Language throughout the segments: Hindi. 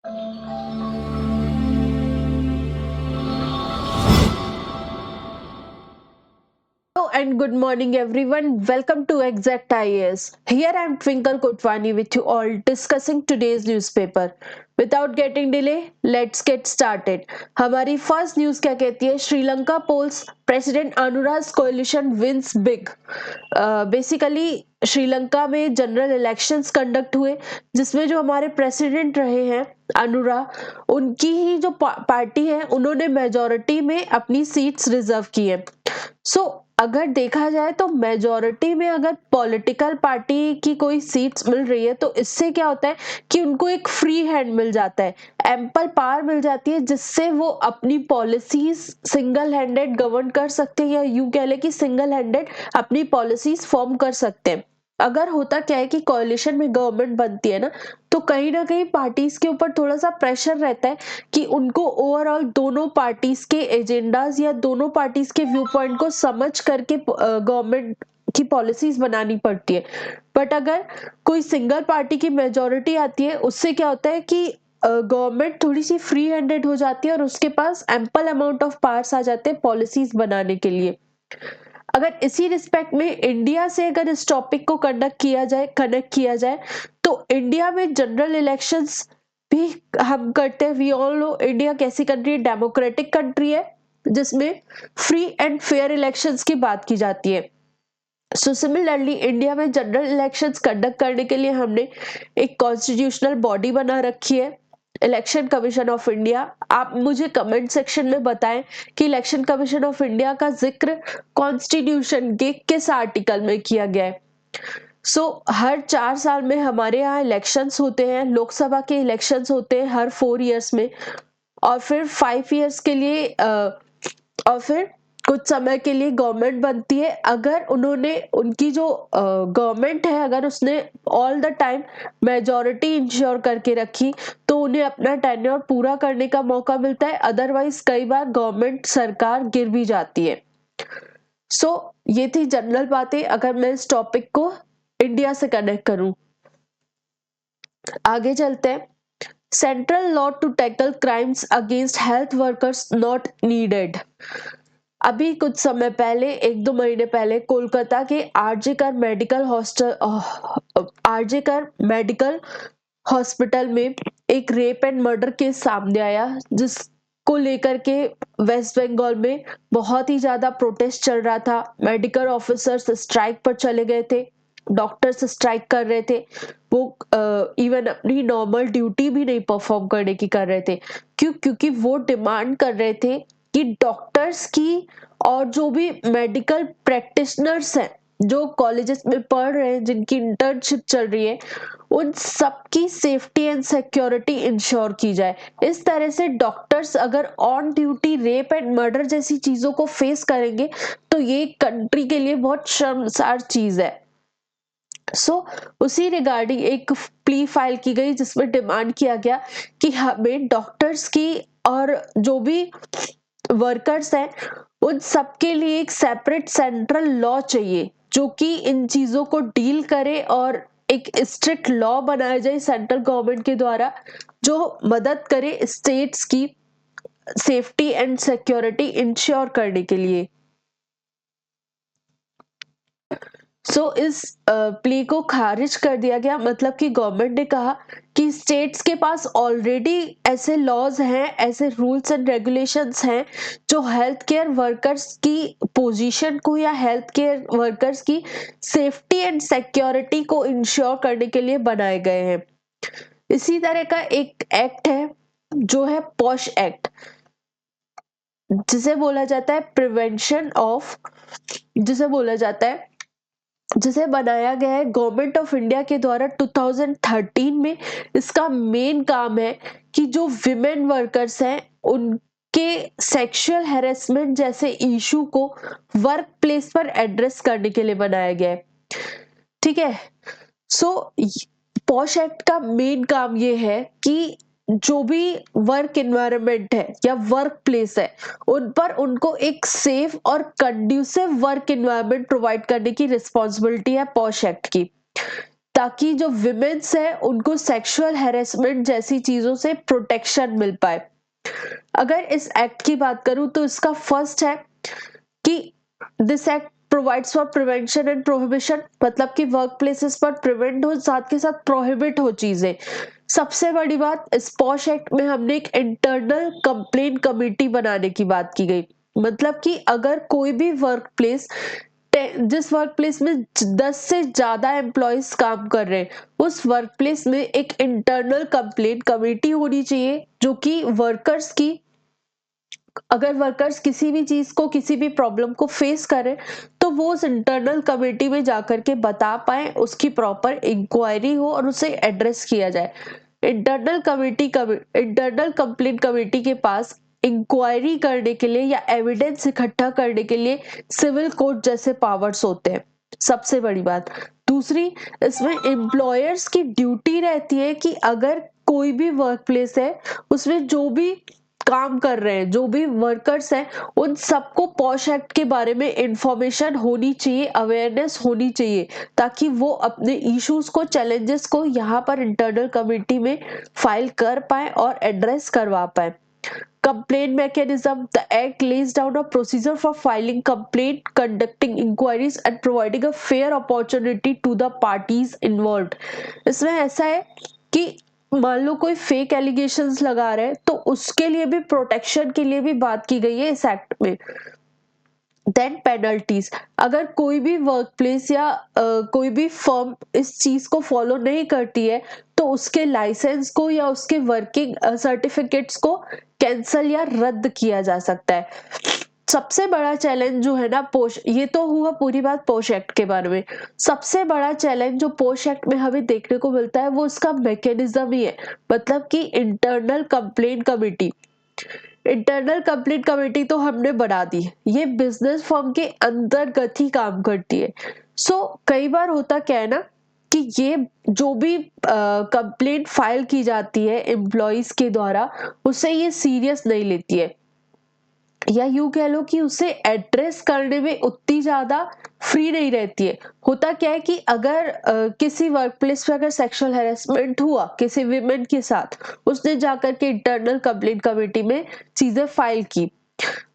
Hello and good morning everyone. Welcome to Exact IAS. Here I am Twinkle Kotwani with you all discussing today's newspaper. Without getting delay, let's get started. हमारी फर्स्ट न्यूज क्या कहती है? Sri Lanka polls president Anurag coalition wins big. Basically Sri Lanka में जनरल इलेक्शंस कंडक्ट हुए जिसमें जो हमारे प्रेसिडेंट रहे हैं अनुरा, उनकी ही जो पार्टी है उन्होंने मेजोरिटी में अपनी सीट्स रिजर्व की है। अगर देखा जाए तो मेजोरिटी में अगर पॉलिटिकल पार्टी की कोई सीट्स मिल रही है तो इससे क्या होता है कि उनको एक फ्री हैंड मिल जाता है, एम्पल पावर मिल जाती है, जिससे वो अपनी पॉलिसीज सिंगल हैंडेड गवर्न कर सकते हैं, या यूं कह ले कि सिंगल हैंडेड अपनी पॉलिसीज फॉर्म कर सकते हैं। अगर होता क्या है कि कोalition में गवर्नमेंट बनती है तो कहीं ना कहीं पार्टीज के ऊपर थोड़ा सा प्रेशर रहता है कि उनको ओवरऑल दोनों पार्टीज के एजेंडाज या दोनों पार्टीज के व्यू पॉइंट को समझ करके गवर्नमेंट की पॉलिसीज बनानी पड़ती है। बट अगर कोई सिंगल पार्टी की मेजोरिटी आती है उससे क्या होता है कि गवर्नमेंट थोड़ी सी फ्री हैंडेड हो जाती है और उसके पास एम्पल अमाउंट ऑफ पावर्स आ जाते हैं पॉलिसीज बनाने के लिए। अगर इसी रिस्पेक्ट में इंडिया से अगर इस टॉपिक को कनेक्ट किया जाए तो इंडिया में जनरल इलेक्शंस भी हम करते हैं। वी ऑल नो इंडिया कैसी कंट्री है, डेमोक्रेटिक कंट्री है जिसमें फ्री एंड फेयर इलेक्शंस की बात की जाती है। सो सिमिलरली इंडिया में जनरल इलेक्शंस कंडक्ट करने के लिए हमने एक कॉन्स्टिट्यूशनल बॉडी बना रखी है, इलेक्शन कमीशन ऑफ इंडिया। आप मुझे कमेंट सेक्शन में बताएं कि इलेक्शन कमीशन ऑफ इंडिया का जिक्र कॉन्स्टिट्यूशन के किस आर्टिकल में किया गया है। हर 4 साल में हमारे यहाँ इलेक्शंस होते हैं, लोकसभा के इलेक्शंस होते हैं हर 4 इयर्स में, और फिर 5 इयर्स के लिए और फिर कुछ समय के लिए गवर्नमेंट बनती है। अगर उन्होंने उनकी जो गवर्नमेंट है अगर उसने all the time majority ensure करके रखी तो उन्हें अपना टेन्योर पूरा करने का मौका मिलता है। अदरवाइज कई बार गवर्नमेंट सरकार गिर भी जाती है। ये थी जनरल बातें। अगर मैं इस टॉपिक को इंडिया से कनेक्ट करूं, आगे चलते हैं। Central law to tackle crimes against health workers not needed. अभी कुछ समय पहले, 1-2 महीने पहले, कोलकाता के आरजेकर मेडिकल हॉस्पिटल में एक रेप एंड मर्डर केस सामने आया, जिसको लेकर के वेस्ट बंगाल में बहुत ही ज्यादा प्रोटेस्ट चल रहा था। मेडिकल ऑफिसर्स स्ट्राइक पर चले गए थे, डॉक्टर्स स्ट्राइक कर रहे थे, वो इवन अपनी नॉर्मल ड्यूटी भी नहीं परफॉर्म करने की कर रहे थे। क्योंकि वो डिमांड कर रहे थे कि डॉक्टर्स की और जो भी मेडिकल प्रैक्टिशनर्स हैं जो कॉलेजेस में पढ़ रहे हैं, जिनकी इंटर्नशिप चल रही है, उन सबकी सेफ्टी एंड सिक्योरिटी इंश्योर की जाए। इस तरह से डॉक्टर्स अगर on duty rape and murder जैसी चीजों को फेस करेंगे तो ये कंट्री के लिए बहुत शर्मसार चीज है। उसी रिगार्डिंग एक प्ली फाइल की गई जिसमें डिमांड किया गया कि हमें डॉक्टर्स की और जो भी वर्कर्स हैं उन सबके लिए एक सेपरेट सेंट्रल लॉ चाहिए जो कि इन चीजों को डील करे, और एक स्ट्रिक्ट लॉ बनाया जाए सेंट्रल गवर्नमेंट के द्वारा जो मदद करे स्टेट्स की सेफ्टी एंड सिक्योरिटी इंश्योर करने के लिए। इस प्ले को खारिज कर दिया गया। मतलब कि गवर्नमेंट ने कहा कि स्टेट्स के पास ऑलरेडी ऐसे लॉज हैं, ऐसे रूल्स एंड रेगुलेशंस हैं जो हेल्थ केयर वर्कर्स की पोजीशन को या हेल्थ केयर वर्कर्स की सेफ्टी एंड सिक्योरिटी को इंश्योर करने के लिए बनाए गए हैं। इसी तरह का एक एक्ट है जो है पॉश एक्ट, जिसे बनाया गया है गवर्नमेंट ऑफ इंडिया के द्वारा 2013 में। इसका मेन काम है कि जो विमेन वर्कर्स हैं उनके सेक्सुअल हैरेसमेंट जैसे इशू को वर्क प्लेस पर एड्रेस करने के लिए बनाया गया है। ठीक है। पॉश एक्ट का मेन काम ये है कि जो भी वर्क एनवायरनमेंट है या वर्क प्लेस है उन पर उनको एक सेफ और कंड्यूसिव वर्क एनवायरनमेंट प्रोवाइड करने की रिस्पॉन्सिबिलिटी है पॉश एक्ट की। ताकि जो विमेन्स है उनको सेक्सुअल हैरेसमेंट जैसी चीजों से प्रोटेक्शन मिल पाए। अगर इस एक्ट की बात करूं तो इसका फर्स्ट है कि this act provides for prevention and prohibition, मतलब कि वर्क प्लेसेस पर प्रिवेंट हो साथ के साथ प्रोहिबिट हो चीजें। सबसे बड़ी बात, इस पॉश एक्ट में हमने एक इंटरनल कंप्लेंट कमेटी बनाने की बात की गई। मतलब कि अगर कोई भी वर्क प्लेस, जिस वर्क प्लेस में 10 से ज्यादा एम्प्लॉयज काम कर रहे हैं, उस वर्क प्लेस में एक इंटरनल कंप्लेंट कमेटी होनी चाहिए जो कि वर्कर्स की, अगर वर्कर्स किसी भी चीज को, किसी भी प्रॉब्लम को फेस करें तो वो उस इंटरनल कमेटी में जाकर के बता पाए, उसकी प्रॉपर इंक्वायरी हो और उसे एड्रेस किया जाए। इंटरनल कंप्लेंट कमेटी के पास इंक्वायरी करने के लिए या एविडेंस इकट्ठा करने के लिए सिविल कोर्ट जैसे पावर्स होते हैं। सबसे बड़ी बात। दूसरी, इसमें एम्प्लॉयर्स की ड्यूटी रहती है कि अगर कोई भी वर्क प्लेस है उसमें जो भी काम कर रहे हैं, जो भी वर्कर्स हैं, उन सबको पॉश एक्ट के बारे में इंफॉर्मेशन होनी चाहिए, अवेयरनेस होनी चाहिए, ताकि वो अपने इश्यूज को, चैलेंजेस को यहाँ पर इंटरनल कमेटी में फाइल कर पाए और एड्रेस करवा पाए। Complaint mechanism. The act lays down a procedure for filing complaint, conducting inquiries and providing a fair opportunity to the parties involved. इसमें ऐसा है कि मान लो कोई फेक एलिगेशंस लगा रहे हैं तो उसके लिए भी, प्रोटेक्शन के लिए भी बात की गई है इस एक्ट में। Then penalties. अगर कोई भी वर्क प्लेस या कोई भी फर्म इस चीज को फॉलो नहीं करती है तो उसके लाइसेंस को या उसके वर्किंग सर्टिफिकेट्स को कैंसल या रद्द किया जा सकता है। सबसे बड़ा चैलेंज जो है ना पोश, ये तो हुआ पूरी बात पोश एक्ट के बारे में। सबसे बड़ा चैलेंज जो पोश एक्ट में हमें देखने को मिलता है वो इसका मैकेनिज्म ही है, मतलब कि internal complaint committee. Internal complaint committee तो हमने बना दी, ये बिजनेस फर्म के अंतर्गत ही काम करती है। कई बार होता क्या है ना कि ये जो भी कंप्लेंट फाइल की जाती है एम्प्लॉयज के द्वारा, उसे ये सीरियस नहीं लेती है, या यूं कह लो कि उसे एड्रेस करने में उतनी ज्यादा फ्री नहीं रहती है। होता क्या है कि अगर किसी वर्क प्लेस पे अगर सेक्सुअल हैरेसमेंट हुआ किसी विमेन के साथ, उसने जाकर के इंटरनल कंप्लेंट कमेटी में चीजें फाइल की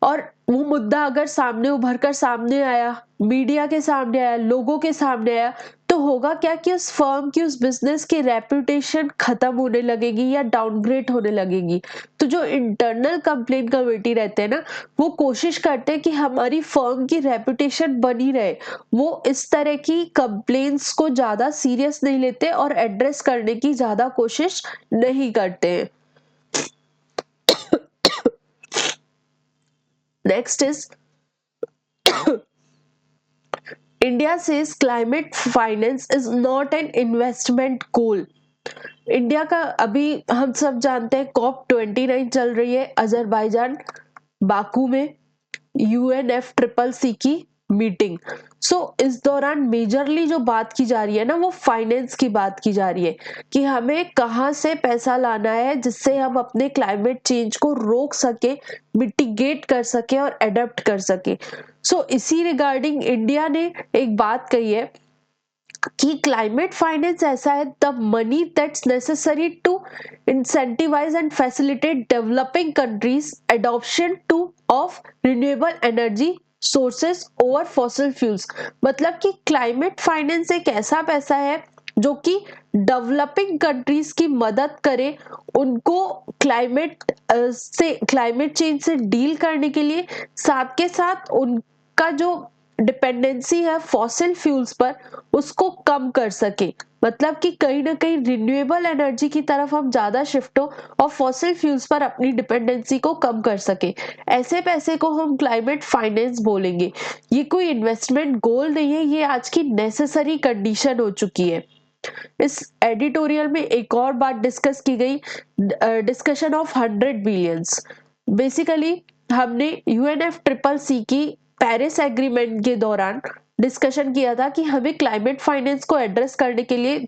और वो मुद्दा अगर सामने उभर कर सामने आया, मीडिया के सामने आया, लोगों के सामने आया, तो होगा क्या कि उस फर्म की, उस बिजनेस की रेपुटेशन खत्म होने लगेगी या डाउनग्रेड होने लगेगी। तो जो इंटरनल कंप्लेंट कमेटी रहते हैं ना, वो कोशिश करते हैं कि हमारी फर्म की रेपुटेशन बनी रहे। वो इस तरह की कंप्लेंट्स को ज्यादा सीरियस नहीं लेते और एड्रेस करने की ज्यादा कोशिश नहीं करते हैं। Next is India says climate finance is not an investment goal. India का अभी हम सब जानते हैं COP29 चल रही है अजरबैजान बाकू में, UNFCCC की मीटिंग। इस दौरान मेजरली जो बात की जा रही है ना, वो फाइनेंस की बात की जा रही है कि हमें कहाँ से पैसा लाना है जिससे हम अपने क्लाइमेट चेंज को रोक सके, मिटिगेट कर सके और अडेप्ट कर सके। इसी रिगार्डिंग इंडिया ने एक बात कही है कि क्लाइमेट फाइनेंस ऐसा है, the money that's necessary to incentivise and facilitate developing countries adoption to of renewable energy sources over fossil fuels. मतलब कि क्लाइमेट फाइनेंस एक ऐसा पैसा है जो कि डेवलपिंग कंट्रीज की मदद करे उनको क्लाइमेट चेंज से डील करने के लिए, साथ के साथ उनका जो डिपेंडेंसी है फॉसिल फ्यूल्स पर उसको कम कर सके। मतलब कि कहीं ना कहीं रिन्यूएबल एनर्जी की तरफ हम ज्यादा शिफ्ट हो और फॉसिल फ्यूल्स पर अपनी डिपेंडेंसी को कम कर सके। ऐसे पैसे को हम क्लाइमेट फाइनेंस बोलेंगे। ये कोई इन्वेस्टमेंट गोल नहीं है, ये आज की नेसेसरी कंडीशन हो चुकी है। इस एडिटोरियल में एक और बात डिस्कस की गई, डिस्कशन ऑफ 100 बिलियंस। बेसिकली हमने UNFCCC की पेरिस एग्रीमेंट के दौरान डिस्कशन किया था कि हमें क्लाइमेट फाइनेंस को एड्रेस करने के लिए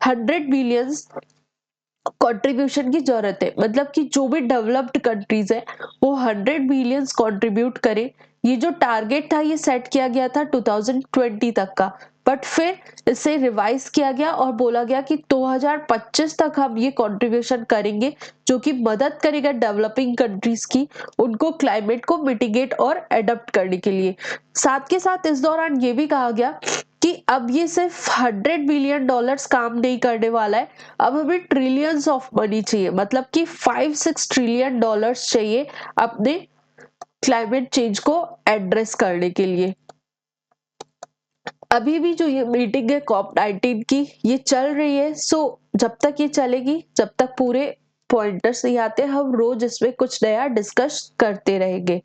100 बिलियंस कंट्रीब्यूशन की जरूरत है। मतलब कि जो भी डेवलप्ड कंट्रीज है वो 100 बिलियंस कंट्रीब्यूट करें। ये जो टारगेट था ये सेट किया गया था 2020 तक का, बट फिर इसे रिवाइज किया गया और बोला गया कि 2025 तक हम ये कंट्रीब्यूशन करेंगे, जो कि मदद करेगा डेवलपिंग कंट्रीज की उनको क्लाइमेट को मिटिगेट और एडप्ट करने के लिए। साथ के साथ इस दौरान ये भी कहा गया कि अब ये सिर्फ $100 बिलियन काम नहीं करने वाला है, अब हमें ट्रिलियंस ऑफ मनी चाहिए, मतलब कि 5-6 ट्रिलियन डॉलर्स चाहिए अपने क्लाइमेट चेंज को एड्रेस करने के लिए। अभी भी जो ये मीटिंग है COP19 की, ये चल रही है। सो जब तक ये चलेगी, जब तक पूरे पॉइंटर्स नहीं आते, हम रोज इसमें कुछ नया डिस्कस करते रहेंगे।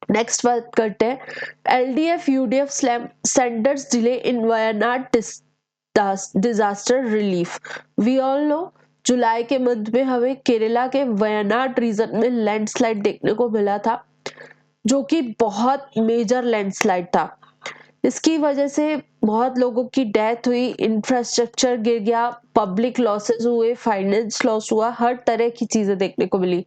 नेक्स्ट बात करते हैं LDF UDF centre's delay in Wayanad disaster relief. We all know जुलाई के मंथ में हमें केरला के वायनाड रीजन में लैंडस्लाइड देखने को मिला था, जो कि बहुत मेजर लैंडस्लाइड था। इसकी वजह से बहुत लोगों की डेथ हुई, इंफ्रास्ट्रक्चर गिर गया, पब्लिक लॉसेस हुए, फाइनेंस लॉस हुआ, हर तरह की चीजें देखने को मिली।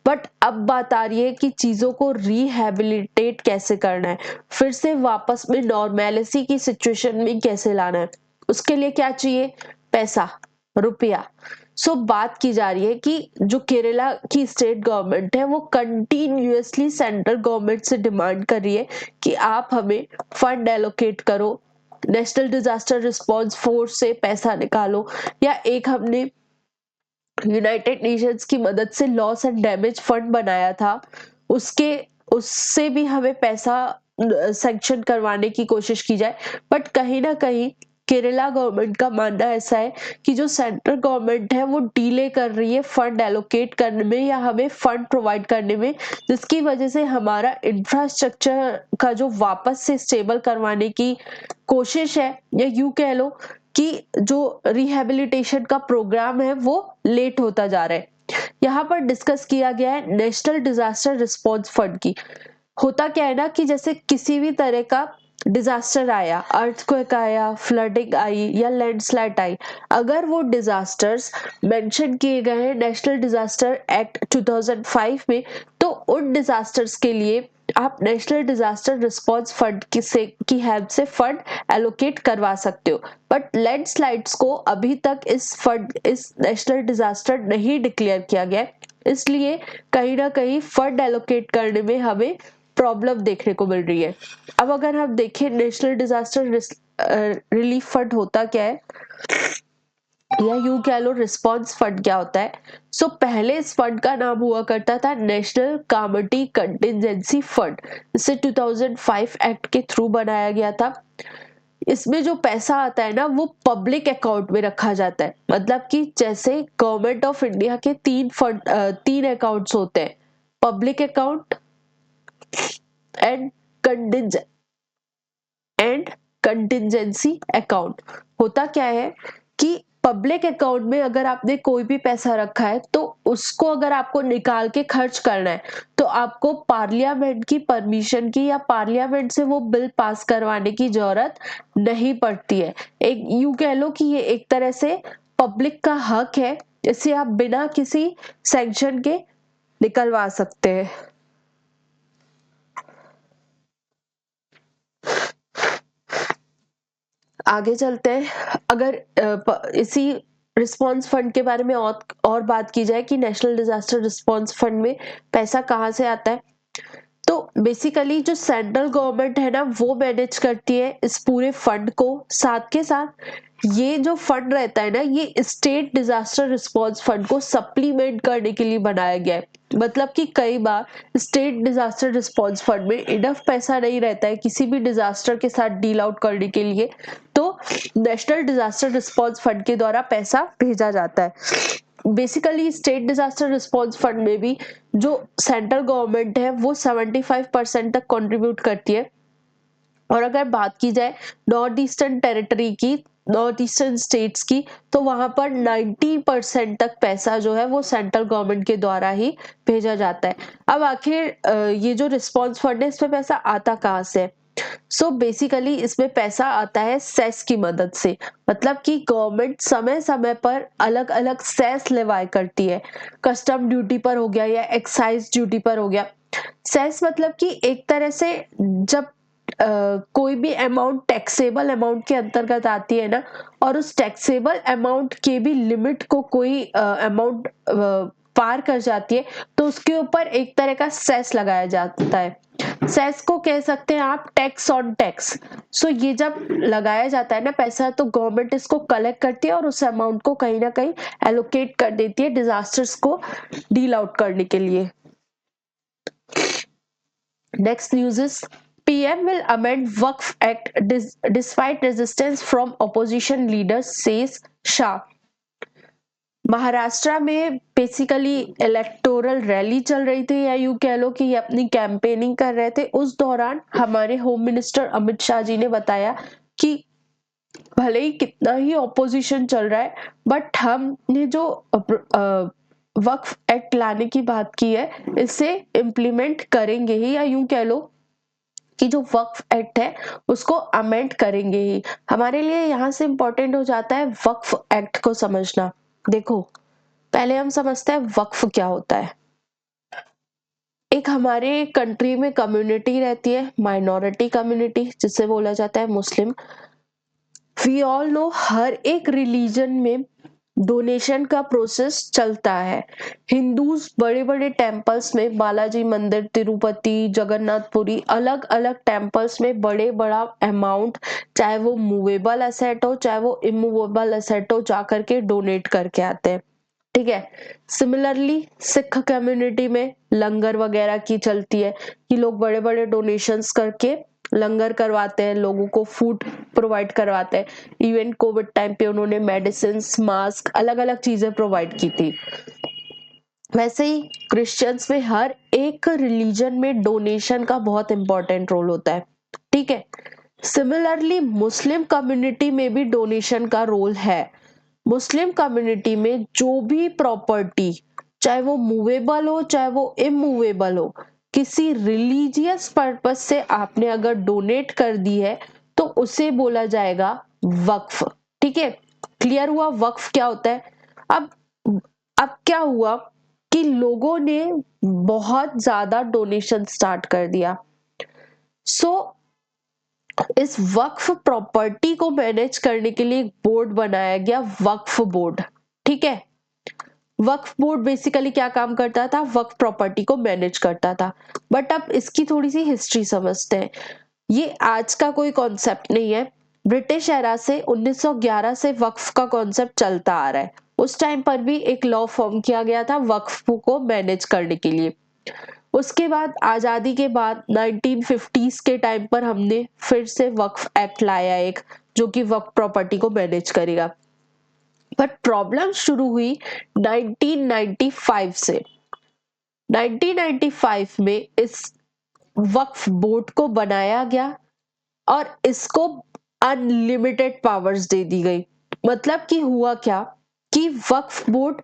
बट अब बात आ रही है कि चीजों को रिहेबिलिटेट कैसे करना है, फिर से वापस में नॉर्मेलिटी की सिचुएशन में कैसे लाना है। उसके लिए क्या चाहिए? पैसा, रुपया। सो बात की जा रही है कि जो केरला की स्टेट गवर्नमेंट है वो कंटिन्यूअसली सेंट्रल गवर्नमेंट से डिमांड कर रही है कि आप हमें फंड एलोकेट करो, नेशनल डिजास्टर रिस्पांस फोर्स से पैसा निकालो, या एक हमने यूनाइटेड नेशंस की मदद से लॉस एंड डैमेज फंड बनाया था, उससे भी हमें पैसा सैंक्शन करवाने की कोशिश की जाए। बट कहीं ना कहीं केरला गवर्नमेंट का मानना ऐसा है कि जो सेंट्रल गवर्नमेंट है वो डिले कर रही है फंड एलोकेट करने में या हमें फंड प्रोवाइड करने में, जिसकी वजह से हमारा इंफ्रास्ट्रक्चर का जो वापस से स्टेबल करवाने की कोशिश है, या यूं कह लो कि जो रिहेबिलिटेशन का प्रोग्राम है वो लेट होता जा रहा है। यहाँ पर डिस्कस किया गया है नेशनल डिजास्टर रिस्पांस फंड की। होता क्या है ना कि जैसे किसी भी तरह का डिजास्टर आया, अर्थक्वेक आया, फ्लडिंग आई या लैंडस्लाइड आई, अगर वो डिजास्टर्स मेंशन किए गए हैं नेशनल डिजास्टर एक्ट 2005 में, तो उन डिजास्टर्स के लिए आप नेशनल डिजास्टर रिस्पांस फंड की हेल्प से फंड एलोकेट करवा सकते हो। बट लैंडस्लाइड्स को अभी तक इस नेशनल डिजास्टर नहीं डिक्लेयर किया गया, इसलिए कहीं ना कहीं फंड एलोकेट करने में हमें प्रॉब्लम देखने को मिल रही है। अब अगर हम देखें नेशनल डिजास्टर रिलीफ फंड होता क्या है, या यूं कह लो रिस्पांस फंड क्या होता है। सो पहले इस फंड का नाम हुआ करता था नेशनल कैलामिटी कंटिजेंसी फंड, इसे 2005 एक्ट के थ्रू बनाया गया था। इसमें जो पैसा आता है ना वो पब्लिक अकाउंट में रखा जाता है, मतलब कि जैसे गवर्नमेंट ऑफ इंडिया के तीन अकाउंट्स होते हैं, public account and contingency account. होता क्या है कि पब्लिक अकाउंट में अगर आपने कोई भी पैसा रखा है तो उसको अगर आपको निकाल के खर्च करना है तो आपको पार्लियामेंट की परमिशन की या पार्लियामेंट से वो बिल पास करवाने की जरूरत नहीं पड़ती है। एक यूं कह लो कि ये एक तरह से पब्लिक का हक है, इसे आप बिना किसी सैंक्शन के निकलवा सकते हैं। आगे चलते हैं। अगर इसी रिस्पांस फंड के बारे में और बात की जाए कि नेशनल डिजास्टर रिस्पांस फंड में पैसा कहाँ से आता है, तो बेसिकली जो सेंट्रल गवर्नमेंट है ना वो मैनेज करती है इस पूरे फंड को। साथ के साथ ये जो फंड रहता है ना, ये स्टेट डिजास्टर रिस्पांस फंड को सप्लीमेंट करने के लिए बनाया गया है। मतलब कि कई बार स्टेट डिजास्टर रिस्पांस फंड में इनफ पैसा नहीं रहता है किसी भी डिजास्टर के साथ डील आउट करने के लिए, तो नेशनल डिजास्टर रिस्पांस फंड के द्वारा पैसा भेजा जाता है। Basically state disaster response fund में भी जो सेंट्रल गवर्नमेंट है वो 75% तक कंट्रीब्यूट करती है। और अगर बात की जाए नॉर्थ ईस्टर्न टेरिटरी की, नॉर्थ ईस्टर्न स्टेट्स की, तो वहां पर 90% तक पैसा जो है वो सेंट्रल गवर्नमेंट के द्वारा ही भेजा जाता है। अब आखिर ये जो रिस्पांस फंड है इसमें पैसा आता कहाँ से? सो बेसिकली इसमें पैसा आता है सेस की मदद से। मतलब कि गवर्नमेंट समय समय पर अलग अलग सेस लेवाई करती है, कस्टम ड्यूटी पर हो गया या एक्साइज ड्यूटी पर हो गया। सेस मतलब कि एक तरह से जब कोई भी अमाउंट टैक्सेबल अमाउंट के अंतर्गत आती है ना, और उस टैक्सेबल अमाउंट के भी लिमिट को कोई अमाउंट पार कर जाती है, तो उसके ऊपर एक तरह का सेस लगाया जाता है। सेस को कह सकते हैं आप टैक्स ऑन टैक्स। सो ये जब लगाया जाता है ना पैसा, तो गवर्नमेंट इसको कलेक्ट करती है और उस अमाउंट को कहीं ना कहीं एलोकेट कर देती है डिजास्टर्स को डील आउट करने के लिए। Next news is PM will amend Waqf Act despite resistance from opposition leaders, says Shah. Maharashtra में बेसिकली इलेक्टोरल रैली चल रही थी, या यूं कह लो कि ये अपनी कैंपेनिंग कर रहे थे। उस दौरान हमारे होम मिनिस्टर अमित शाह जी ने बताया कि भले ही कितना ही ऑपोजिशन चल रहा है, बट हमने जो वक्फ एक्ट लाने की बात की है, इसे इम्प्लीमेंट करेंगे ही, या यूं कह लो कि जो वक्फ एक्ट है उसको अमेंड करेंगे ही। हमारे लिए यहाँ से इंपॉर्टेंट हो जाता है वक्फ एक्ट को समझना। देखो, पहले हम समझते हैं वक्फ क्या होता है। एक हमारे कंट्री में कम्युनिटी रहती है, माइनॉरिटी कम्युनिटी, जिसे बोला जाता है मुस्लिम। वी ऑल नो हर एक रिलीजन में डोनेशन का प्रोसेस चलता है। हिंदूज बड़े बड़े टेम्पल्स में, बालाजी मंदिर, तिरुपति, जगन्नाथपुरी, अलग अलग टेम्पल्स में बड़े बड़ा अमाउंट, चाहे वो मूवेबल एसेट हो चाहे वो इमूवेबल एसेट हो, जाकर के डोनेट करके आते हैं। ठीक है। सिमिलरली सिख कम्युनिटी में लंगर वगैरह की चलती है कि लोग बड़े बड़े डोनेशंस करके लंगर करवाते हैं, लोगों को फूड प्रोवाइड करवाते हैं। इवन कोविड टाइम पे उन्होंने मेडिसिन, मास्क, अलग अलग चीजें प्रोवाइड की थी। वैसे ही क्रिश्चियंस में हर एक रिलीजन में डोनेशन का बहुत इंपॉर्टेंट रोल होता है। ठीक है। सिमिलरली मुस्लिम कम्युनिटी में भी डोनेशन का रोल है। मुस्लिम कम्युनिटी में जो भी प्रॉपर्टी, चाहे वो मूवेबल हो चाहे वो इमूवेबल हो, किसी रिलीजियस पर्पस से आपने अगर डोनेट कर दी है तो उसे बोला जाएगा वक्फ। ठीक है। क्लियर हुआ वक्फ क्या होता है। अब अब क्या हुआ कि लोगों ने बहुत ज्यादा डोनेशन स्टार्ट कर दिया। सो इस वक्फ प्रॉपर्टी को मैनेज करने के लिए एक बोर्ड बनाया गया, वक्फ बोर्ड। ठीक है। वक्फ बोर्ड बेसिकली क्या काम करता था, वक्फ प्रॉपर्टी को मैनेज करता था। बट अब इसकी थोड़ी सी हिस्ट्री समझते हैं। ये आज का कोई कॉन्सेप्ट नहीं है। ब्रिटिश एरा से 1911 से वक्फ का कॉन्सेप्ट चलता आ रहा है। उस टाइम पर भी एक लॉ फॉर्म किया गया था वक्फ को मैनेज करने के लिए। उसके बाद आजादी के बाद 1950s के टाइम पर हमने फिर से वक्फ एक्ट लाया एक, जो कि वक्फ प्रॉपर्टी को मैनेज करेगा। बट प्रॉब्लम शुरू हुई 1995 से। 1995 में इस वक्फ बोर्ड को बनाया गया और इसको अनलिमिटेड पावर्स दे दी गई। मतलब कि हुआ क्या कि वक्फ बोर्ड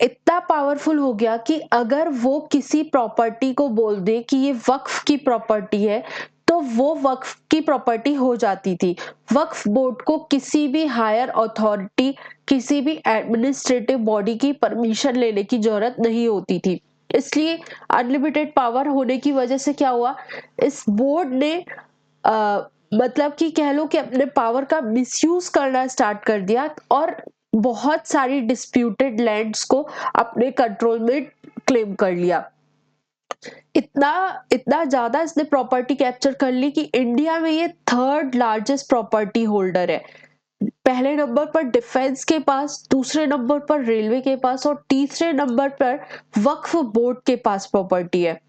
इतना पावरफुल हो गया कि अगर वो किसी प्रॉपर्टी को बोल दे कि ये वक्फ की प्रॉपर्टी है, तो वो वक्फ की प्रॉपर्टी हो जाती थी। वक्फ बोर्ड को किसी भी हायर अथॉरिटी, किसी भी एडमिनिस्ट्रेटिव बॉडी की परमिशन लेने की जरूरत नहीं होती थी। इसलिए अनलिमिटेड पावर होने की वजह से क्या हुआ, इस बोर्ड ने मतलब कि कह लो कि अपने पावर का मिसयूज करना स्टार्ट कर दिया और बहुत सारी डिस्प्यूटेड लैंड्स को अपने कंट्रोल में क्लेम कर लिया। इतना इतना ज्यादा इसने प्रॉपर्टी कैप्चर कर ली कि इंडिया में ये थर्ड लार्जेस्ट प्रॉपर्टी होल्डर है। पहले नंबर पर डिफेंस के पास, दूसरे नंबर पर रेलवे के पास और तीसरे नंबर पर वक्फ बोर्ड के पास प्रॉपर्टी है।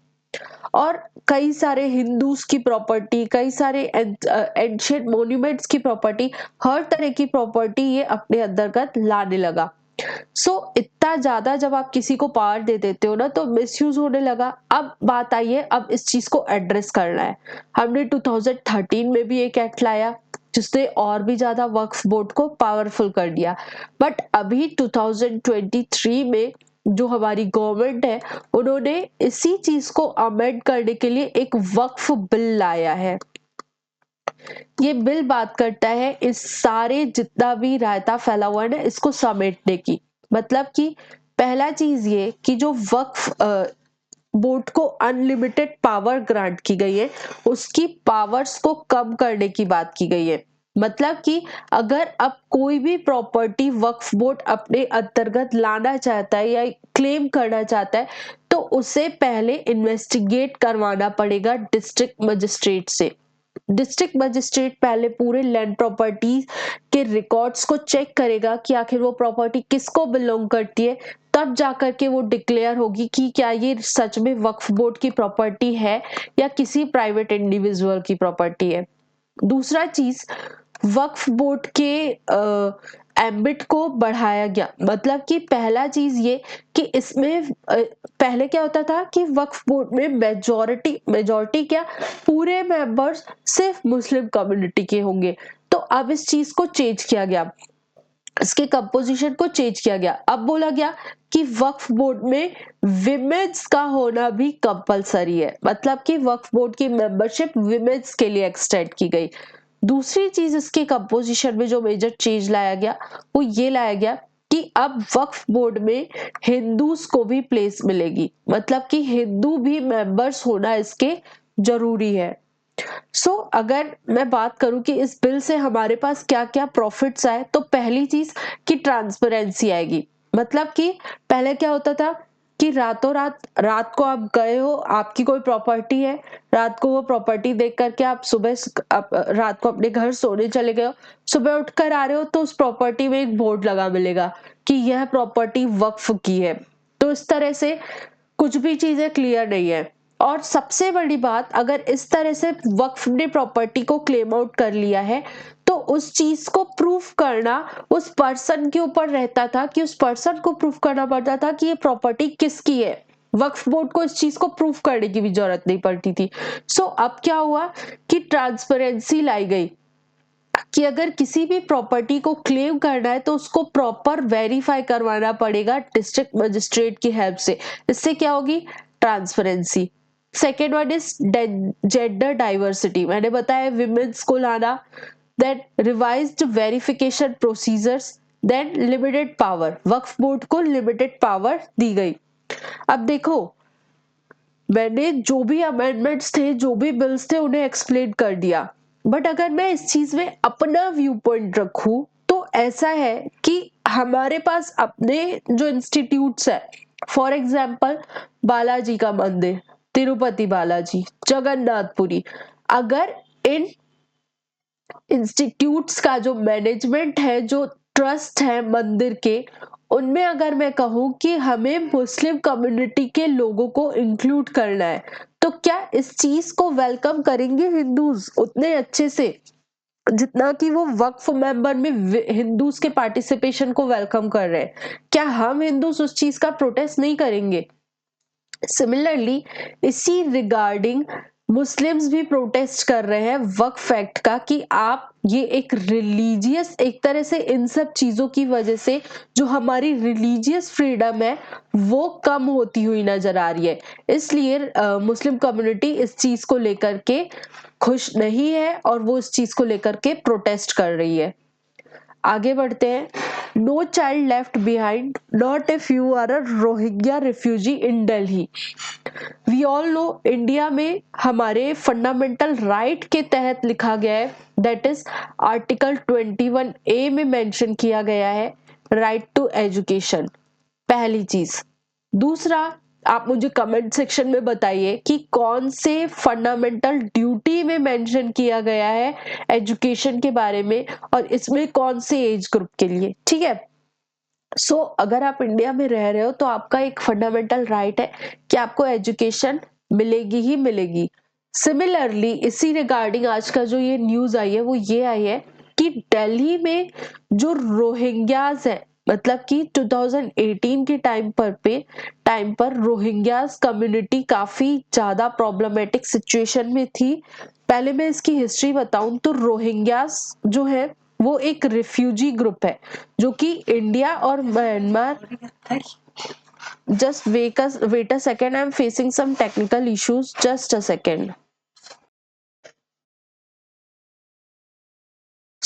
और कई सारे हिंदूज की प्रॉपर्टी, कई सारे एंशिएंट मॉन्यूमेंट्स की प्रॉपर्टी, हर तरह की प्रॉपर्टी ये अपने अंतर्गत लाने लगा। इतना ज्यादा जब आप किसी को पावर दे देते हो ना, तो मिसयूज होने लगा। अब बात आई है, अब इस चीज को एड्रेस करना है। हमने 2013 में भी एक एक्ट लाया जिसने और भी ज्यादा वक्फ बोर्ड को पावरफुल कर दिया। बट अभी 2023 में जो हमारी गवर्नमेंट है, उन्होंने इसी चीज को अमेंड करने के लिए एक वक्फ बिल लाया है। ये बिल बात करता है इस सारे जितना भी रायता फैला हुआ है ना, इसको समेटने की। मतलब कि पहला चीज ये कि जो वक्फ बोर्ड को अनलिमिटेड पावर ग्रांट की गई है, उसकी पावर्स को कम करने की बात की गई है। मतलब कि अगर अब कोई भी प्रॉपर्टी वक्फ बोर्ड अपने अंतर्गत लाना चाहता है या क्लेम करना चाहता है तो उसे पहले इन्वेस्टिगेट करवाना पड़ेगा डिस्ट्रिक्ट मजिस्ट्रेट से। डिस्ट्रिक्ट मजिस्ट्रेट पहले पूरे लैंड प्रॉपर्टी के रिकॉर्ड्स को चेक करेगा कि आखिर वो प्रॉपर्टी किसको बिलोंग करती है, तब जाकर के वो डिक्लेयर होगी कि क्या ये सच में वक्फ बोर्ड की प्रॉपर्टी है या किसी प्राइवेट इंडिविजुअल की प्रॉपर्टी है। दूसरा चीज, वक्फ बोर्ड के एम्बिट को बढ़ाया गया। मतलब कि पहला चीज ये कि इसमें पहले क्या होता था कि वक्फ बोर्ड में मेजॉरिटी क्या, पूरे मेंबर्स सिर्फ मुस्लिम कम्युनिटी के होंगे। तो अब इस चीज को चेंज किया गया, इसके कंपोजिशन को चेंज किया गया। अब बोला गया कि वक्फ बोर्ड में विमेन्स का होना भी कंपलसरी है। मतलब कि वक्फ बोर्ड की मेंबरशिप विमेन्स के लिए एक्सटेंड की गई। दूसरी चीज इसके कंपोजिशन में जो मेजर चेंज लाया गया वो ये लाया गया कि अब वक्फ बोर्ड में हिंदूज को भी प्लेस मिलेगी। मतलब कि हिंदू भी मेंबर्स होना इसके जरूरी है। अगर मैं बात करूं कि इस बिल से हमारे पास क्या क्या प्रॉफिट्स आए, तो पहली चीज कि ट्रांसपेरेंसी आएगी। मतलब कि पहले क्या होता था कि रातों रात को आप गए हो, आपकी कोई प्रॉपर्टी है, रात को वो प्रॉपर्टी देख करके आप रात को अपने घर सोने चले गए हो, सुबह उठकर आ रहे हो तो उस प्रॉपर्टी में एक बोर्ड लगा मिलेगा कि यह प्रॉपर्टी वक्फ की है। तो इस तरह से कुछ भी चीजें क्लियर नहीं है। और सबसे बड़ी बात, अगर इस तरह से वक्फ ने प्रॉपर्टी को क्लेम आउट कर लिया है तो उस चीज को प्रूफ करना उस पर्सन के ऊपर रहता था, कि उस पर्सन को प्रूफ करना पड़ता था कि ये प्रॉपर्टी किसकी है। वक्फ बोर्ड को इस चीज को प्रूफ करने की भी जरूरत नहीं पड़ती थी। अब क्या हुआ कि ट्रांसपेरेंसी लाई गई कि अगर किसी भी प्रॉपर्टी को क्लेम करना है तो उसको प्रॉपर वेरीफाई करवाना पड़ेगा डिस्ट्रिक्ट मजिस्ट्रेट की हेल्प से। इससे क्या होगी? Transparency. Second one is gender diversity, मैंने बताया विमेन्स को लाना, then revised verification procedures, then limited power, Waqf board को लिमिटेड पावर दी गई। अब देखो, मैंने जो भी अमेंडमेंट्स थे, जो भी बिल्स थे, उन्हें एक्सप्लेन कर दिया, बट अगर मैं इस चीज में अपना व्यू पॉइंट रखूं तो ऐसा है कि हमारे पास अपने जो इंस्टीट्यूट्स है, फॉर एग्जाम्पल बालाजी का मंदिर, तिरुपति बालाजी, जगन्नाथपुरी, अगर इन इंस्टीट्यूट्स का जो मैनेजमेंट है, जो ट्रस्ट है मंदिर के, उनमें अगर मैं कहूं कि हमें मुस्लिम कम्युनिटी के लोगों को इंक्लूड करना है, तो क्या इस चीज को वेलकम करेंगे हिंदूज उतने अच्छे से जितना कि वो वक्फ मेंबर में हिंदूज के पार्टिसिपेशन को वेलकम कर रहे हैं? क्या हम हिंदूज उस चीज का प्रोटेस्ट नहीं करेंगे? सिमिलरली इसी रिगार्डिंग मुस्लिम्स भी प्रोटेस्ट कर रहे हैं वक्फ एक्ट का, कि आप ये एक रिलीजियस, एक तरह से इन सब चीजों की वजह से जो हमारी रिलीजियस फ्रीडम है वो कम होती हुई नजर आ रही है। इसलिए मुस्लिम कम्युनिटी इस चीज को लेकर के खुश नहीं है और वो इस चीज को लेकर के प्रोटेस्ट कर रही है। आगे बढ़ते हैं। No child left behind not if you are a Rohingya refugee in Delhi. We all know, India में हमारे फंडामेंटल राइट के तहत लिखा गया है, दैट इज आर्टिकल 21A में मेंशन किया गया है राइट टू एजुकेशन, पहली चीज। दूसरा, आप मुझे कमेंट सेक्शन में बताइए कि कौन से फंडामेंटल ड्यूटी में मेंशन किया गया है एजुकेशन के बारे में, और इसमें कौन से एज ग्रुप के लिए। ठीक है। अगर आप इंडिया में रह रहे हो तो आपका एक फंडामेंटल राइट है कि आपको एजुकेशन मिलेगी ही मिलेगी। सिमिलरली इसी रिगार्डिंग आज का जो ये न्यूज आई है वो ये आई है कि दिल्ली में जो रोहिंग्यास है, मतलब कि 2018 के टाइम पर रोहिंग्यास कम्युनिटी काफी ज्यादा प्रॉब्लमेटिक सिचुएशन में थी। पहले मैं इसकी हिस्ट्री बताऊं तो रोहिंग्यास जो है वो एक रिफ्यूजी ग्रुप है जो कि इंडिया और Myanmar, just wait a second, I am facing some technical issues, just a second.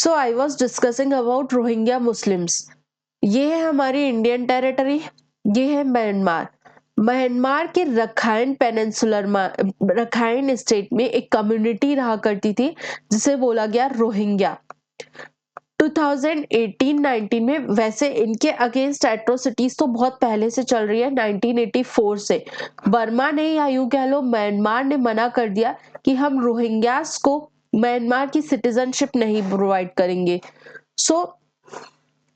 I was discussing about Rohingya Muslims. ये है हमारी इंडियन टेरिटरी, ये है म्यांमार। म्यांमार के रखाइन स्टेट में एक कम्युनिटी रहा करती थी जिसे बोला गया रोहिंग्या। 2018-19 में, वैसे इनके अगेंस्ट एट्रोसिटीज तो बहुत पहले से चल रही है, 1984 से। बर्मा ने या यूं कह लो म्यांमार ने मना कर दिया कि हम रोहिंग्यास को म्यांमार की सिटीजनशिप नहीं प्रोवाइड करेंगे। सो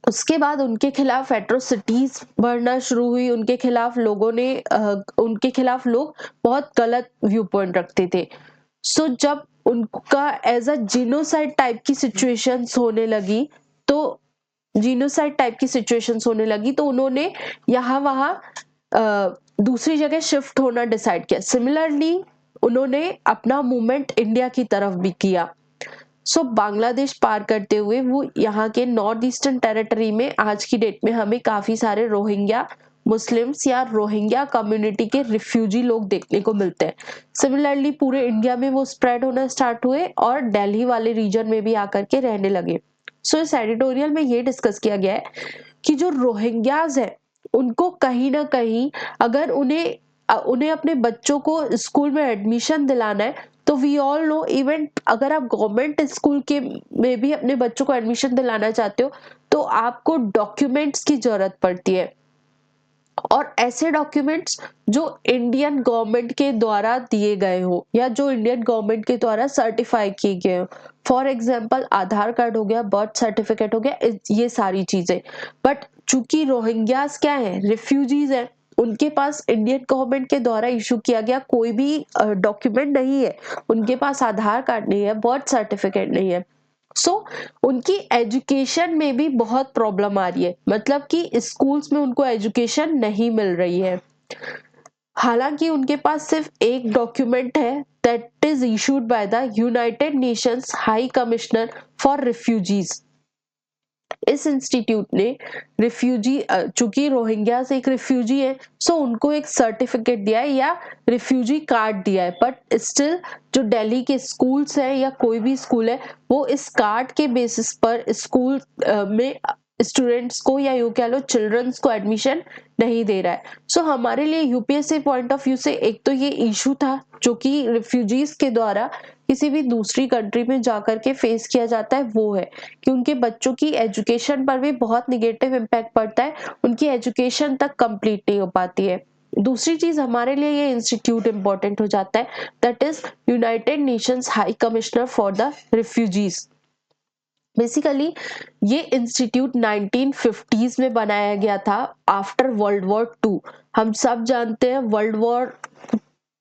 उसके बाद उनके खिलाफ एट्रोसिटीज बढ़ना शुरू हुई। उनके खिलाफ उनके खिलाफ लोग बहुत गलत व्यू पॉइंट रखते थे। सो जब उनका एज अ जीनोसाइड टाइप की सिचुएशंस होने लगी तो उन्होंने यहाँ वहां दूसरी जगह शिफ्ट होना डिसाइड किया। सिमिलरली उन्होंने अपना मूवमेंट इंडिया की तरफ भी किया। बांग्लादेश पार करते हुए वो यहाँ के नॉर्थ ईस्टर्न टेरिटरी में आज की डेट में हमें काफी सारे रोहिंग्या मुस्लिम्स या रोहिंग्या कम्युनिटी के रिफ्यूजी लोग देखने को मिलते हैं। सिमिलरली पूरे इंडिया में वो स्प्रेड होना स्टार्ट हुए और दिल्ली वाले रीजन में भी आकर के रहने लगे। इस एडिटोरियल में ये डिस्कस किया गया है कि जो रोहिंग्याज है उनको कहीं ना कहीं अगर उन्हें अपने बच्चों को स्कूल में एडमिशन दिलाना है तो वी ऑल नो, इवन अगर आप गवर्नमेंट स्कूल के में भी अपने बच्चों को एडमिशन दिलाना चाहते हो तो आपको डॉक्यूमेंट्स की जरूरत पड़ती है, और ऐसे डॉक्यूमेंट्स जो इंडियन गवर्नमेंट के द्वारा दिए गए हो या जो इंडियन गवर्नमेंट के द्वारा सर्टिफाई किए गए हो। फॉर एग्जाम्पल आधार कार्ड हो गया, बर्थ सर्टिफिकेट हो गया, ये सारी चीजें। बट चूंकि रोहिंग्यास क्या है, रिफ्यूजीज है, उनके पास इंडियन गवर्नमेंट के द्वारा इशू किया गया कोई भी डॉक्यूमेंट नहीं है। उनके पास आधार कार्ड नहीं है, बर्थ सर्टिफिकेट नहीं है। उनकी एजुकेशन में भी बहुत प्रॉब्लम आ रही है, मतलब कि स्कूल्स में उनको एजुकेशन नहीं मिल रही है। हालांकि उनके पास सिर्फ एक डॉक्यूमेंट है that is issued by the United Nations high commissioner for refugees. इस इंस्टीट्यूट ने चूंकि रोहिंग्या से एक रिफ्यूजी है उनको एक सर्टिफिकेट दिया है या रिफ्यूजी कार्ड दिया है। बट स्टिल जो दिल्ली के स्कूल्स हैं या कोई भी स्कूल है वो इस कार्ड के बेसिस पर स्कूल में स्टूडेंट्स को या यूं कह लो चिल्ड्रंस को एडमिशन नहीं दे रहा है। हमारे लिए यूपीएससी पॉइंट ऑफ व्यू से एक तो ये इशू था जो कि रिफ्यूजीज के द्वारा किसी भी दूसरी कंट्री में जाकर के फेस किया जाता है, वो है कि उनके बच्चों की एजुकेशन पर भी बहुत निगेटिव इम्पैक्ट पड़ता है, उनकी एजुकेशन तक कंप्लीट नहीं हो पाती है। दूसरी चीज हमारे लिए ये इंस्टीट्यूट इंपॉर्टेंट हो जाता है, that is United Nations high commissioner for the refugees. Basically ये इंस्टीट्यूट 1950s में बनाया गया था आफ्टर वर्ल्ड वॉर 2। हम सब जानते हैं वर्ल्ड वॉर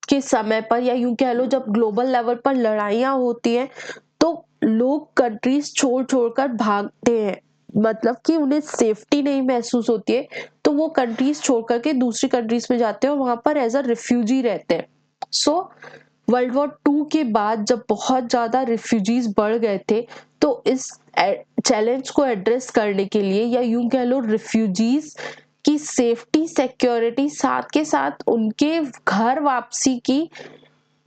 के समय पर या यूं कह लो जब ग्लोबल लेवल पर लड़ाइयां होती हैं तो लोग कंट्रीज छोड़ छोड़कर भागते हैं, मतलब कि उन्हें सेफ्टी नहीं महसूस होती है तो वो कंट्रीज छोड़ करके दूसरी कंट्रीज में जाते हैं और वहां पर एज अ रिफ्यूजी रहते हैं। वर्ल्ड वॉर 2 के बाद जब बहुत ज्यादा रिफ्यूजीज बढ़ गए थे तो इस चैलेंज को एड्रेस करने के लिए या यूं कह लो रिफ्यूजीज की सेफ्टी सिक्योरिटी साथ के साथ उनके घर वापसी की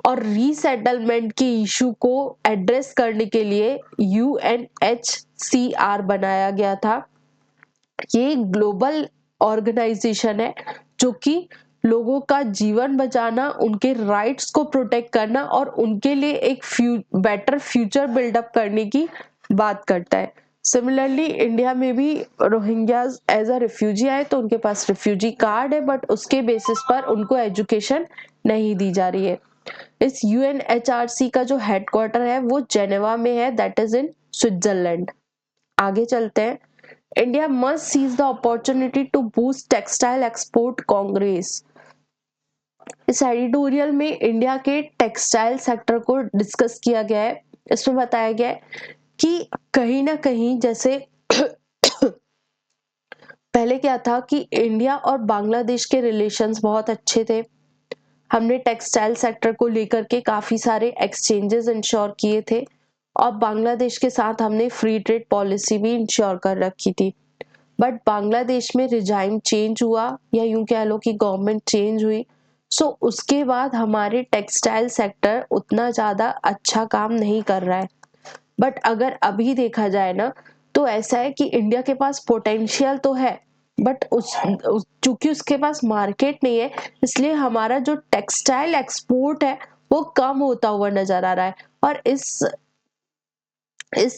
और रीसेटलमेंट के इशू को एड्रेस करने के लिए यूएनएचसीआर बनाया गया था। ये ग्लोबल ऑर्गेनाइजेशन है जो कि लोगों का जीवन बचाना, उनके राइट्स को प्रोटेक्ट करना और उनके लिए एक बेटर फ्यूचर बिल्डअप करने की बात करता है। सिमिलरली इंडिया में भी रोहिंग्याज एज अ रिफ्यूजी आए तो उनके पास रिफ्यूजी कार्ड है बट उसके बेसिस पर उनको एजुकेशन नहीं दी जा रही है। इस यूएनएचआरसी का जो हेडक्वार्टर है वो जेनेवा में है, दैट इज इन स्विट्जरलैंड। आगे चलते हैं। India must seize the opportunity to boost textile export congress. इस एडिटोरियल में इंडिया के टेक्सटाइल सेक्टर को डिस्कस किया गया है। इसमें बताया गया है कि कहीं ना कहीं जैसे पहले क्या था कि इंडिया और बांग्लादेश के रिलेशंस बहुत अच्छे थे। हमने टेक्सटाइल सेक्टर को लेकर के काफी सारे एक्सचेंजेस इंश्योर किए थे और बांग्लादेश के साथ हमने फ्री ट्रेड पॉलिसी भी इंश्योर कर रखी थी। बट बांग्लादेश में रिजाइम चेंज हुआ या यूं कह लो कि गवर्नमेंट चेंज हुई, उसके बाद हमारे टेक्सटाइल सेक्टर उतना ज्यादा अच्छा काम नहीं कर रहा है। बट अगर अभी देखा जाए ना तो ऐसा है कि इंडिया के पास पोटेंशियल तो है बट चूंकि उसके पास मार्केट नहीं है, इसलिए हमारा जो टेक्सटाइल एक्सपोर्ट है वो कम होता हुआ नजर आ रहा है। और इस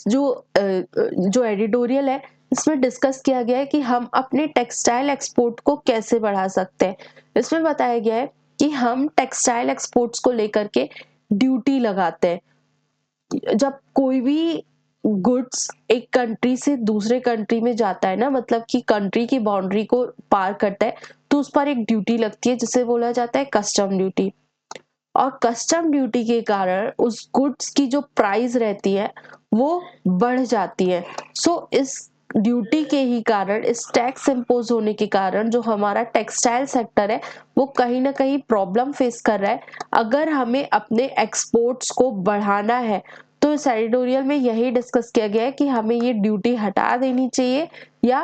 जो एडिटोरियल है, इसमें डिस्कस किया गया है कि हम अपने टेक्सटाइल एक्सपोर्ट को कैसे बढ़ा सकते हैं। इसमें बताया गया है कि हम टेक्सटाइल एक्सपोर्ट्स को लेकर के ड्यूटी लगाते हैं। जब कोई भी गुड्स एक कंट्री से दूसरे कंट्री में जाता है ना, मतलब कि कंट्री की बाउंड्री को पार करता है, तो उस पर एक ड्यूटी लगती है जिसे बोला जाता है कस्टम ड्यूटी। और कस्टम ड्यूटी के कारण उस गुड्स की जो प्राइस रहती है वो बढ़ जाती है। सो इस ड्यूटी के ही कारण, इस टैक्स इम्पोज होने के कारण जो हमारा टेक्सटाइल सेक्टर है वो कहीं ना कहीं प्रॉब्लम फेस कर रहा है। अगर हमें अपने एक्सपोर्ट्स को बढ़ाना है तो इस एडिटोरियल में यही डिस्कस किया गया है कि हमें ये ड्यूटी हटा देनी चाहिए या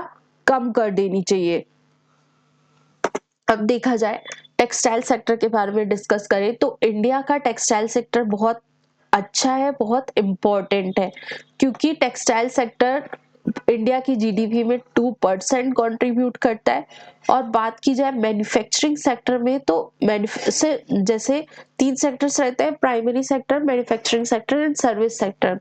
कम कर देनी चाहिए। अब देखा जाए टेक्सटाइल सेक्टर के बारे में डिस्कस करें तो इंडिया का टेक्सटाइल सेक्टर बहुत अच्छा है, बहुत इम्पोर्टेंट है, क्योंकि टेक्सटाइल सेक्टर इंडिया की जीडीपी में 2% कंट्रीब्यूट करता है। और बात की जाए मैन्युफैक्चरिंग सेक्टर में तो जैसे 3 सेक्टर्स रहते हैं, primary sector, manufacturing sector and service sector.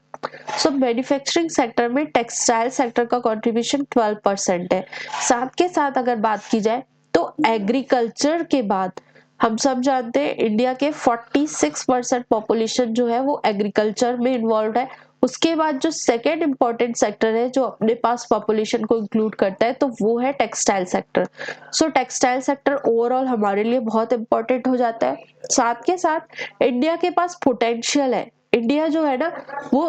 So manufacturing sector में टेक्सटाइल सेक्टर का कंट्रीब्यूशन 12% है। साथ के साथ अगर बात की जाए तो एग्रीकल्चर के बाद हम सब जानते हैं इंडिया के 46% पॉपुलेशन जो है वो एग्रीकल्चर में इन्वॉल्व है। उसके बाद जो सेकेंड इंपॉर्टेंट सेक्टर है जो अपने पास पॉपुलेशन को इंक्लूड करता है तो वो है टेक्सटाइल सेक्टर। सो टेक्सटाइल सेक्टर ओवरऑल हमारे लिए बहुत इंपॉर्टेंट हो जाता है। साथ के साथ इंडिया के पास पोटेंशियल है। इंडिया जो है ना वो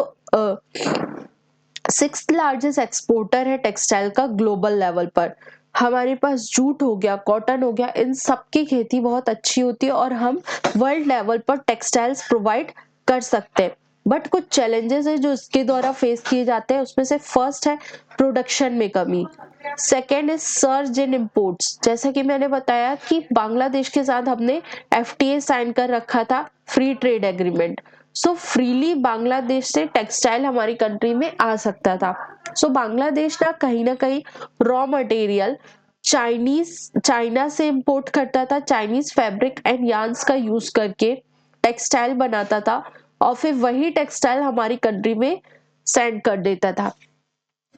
6th लार्जेस्ट एक्सपोर्टर है टेक्सटाइल का ग्लोबल लेवल पर। हमारे पास जूट हो गया, कॉटन हो गया, इन सब की खेती बहुत अच्छी होती है और हम वर्ल्ड लेवल पर टेक्सटाइल्स प्रोवाइड कर सकते हैं। बट कुछ चैलेंजेस है जो इसके द्वारा फेस किए जाते हैं। उसमें से फर्स्ट है प्रोडक्शन में कमी, second is surge in imports. जैसा कि मैंने बताया कि बांग्लादेश के साथ हमने एफटीए साइन कर रखा था, फ्री ट्रेड एग्रीमेंट। सो फ्रीली बांग्लादेश से टेक्सटाइल हमारी कंट्री में आ सकता था। सो बांग्लादेश ना कहीं रॉ मटेरियल चाइना से इंपोर्ट करता था, चाइनीज फैब्रिक एंड यार्न्स का यूज करके टेक्सटाइल बनाता था और फिर वही टेक्सटाइल हमारी कंट्री में सेंड कर देता था।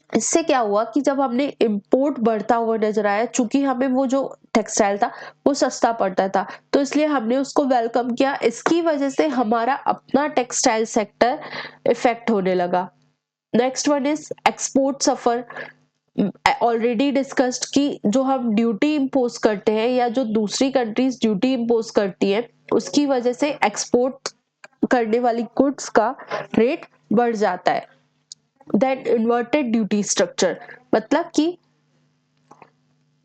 इससे क्या हुआ कि जब हमने इंपोर्ट बढ़ता हुआ नजर आया, चूंकि हमें वो जो टेक्सटाइल था वो सस्ता पड़ता था, तो इसलिए हमने उसको वेलकम किया। इसकी वजह से हमारा अपना टेक्सटाइल सेक्टर इफेक्ट होने लगा। Next one is export suffer. Already discussed कि जो हम ड्यूटी इम्पोज करते हैं या जो दूसरी कंट्रीज ड्यूटी इम्पोज करती है उसकी वजह से एक्सपोर्ट करने वाली गुड्स का रेट बढ़ जाता है। दैट इन्वर्टेड ड्यूटी स्ट्रक्चर, मतलब कि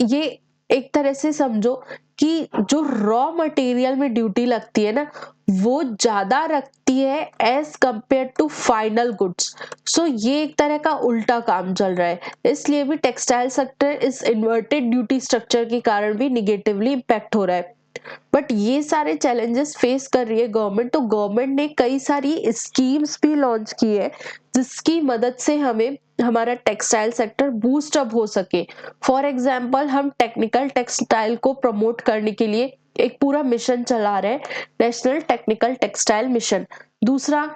ये एक तरह से समझो कि जो रॉ मटेरियल में ड्यूटी लगती है ना वो ज्यादा रखती है as compare to final goods. So ये एक तरह का उल्टा काम चल रहा है, इसलिए भी टेक्सटाइल सेक्टर इस इन्वर्टेड ड्यूटी स्ट्रक्चर के कारण भी निगेटिवली इम्पैक्ट हो रहा है। बट ये सारे चैलेंजेस फेस कर रही है गवर्नमेंट, तो गवर्नमेंट ने कई सारी स्कीम्स भी लॉन्च की है जिसकी मदद से हमें हमारा टेक्सटाइल सेक्टर बूस्ट अप हो सके। फॉर एग्जाम्पल हम टेक्निकल टेक्सटाइल को प्रमोट करने के लिए एक पूरा मिशन चला रहे हैं, नेशनल टेक्निकल टेक्सटाइल मिशन। दूसरा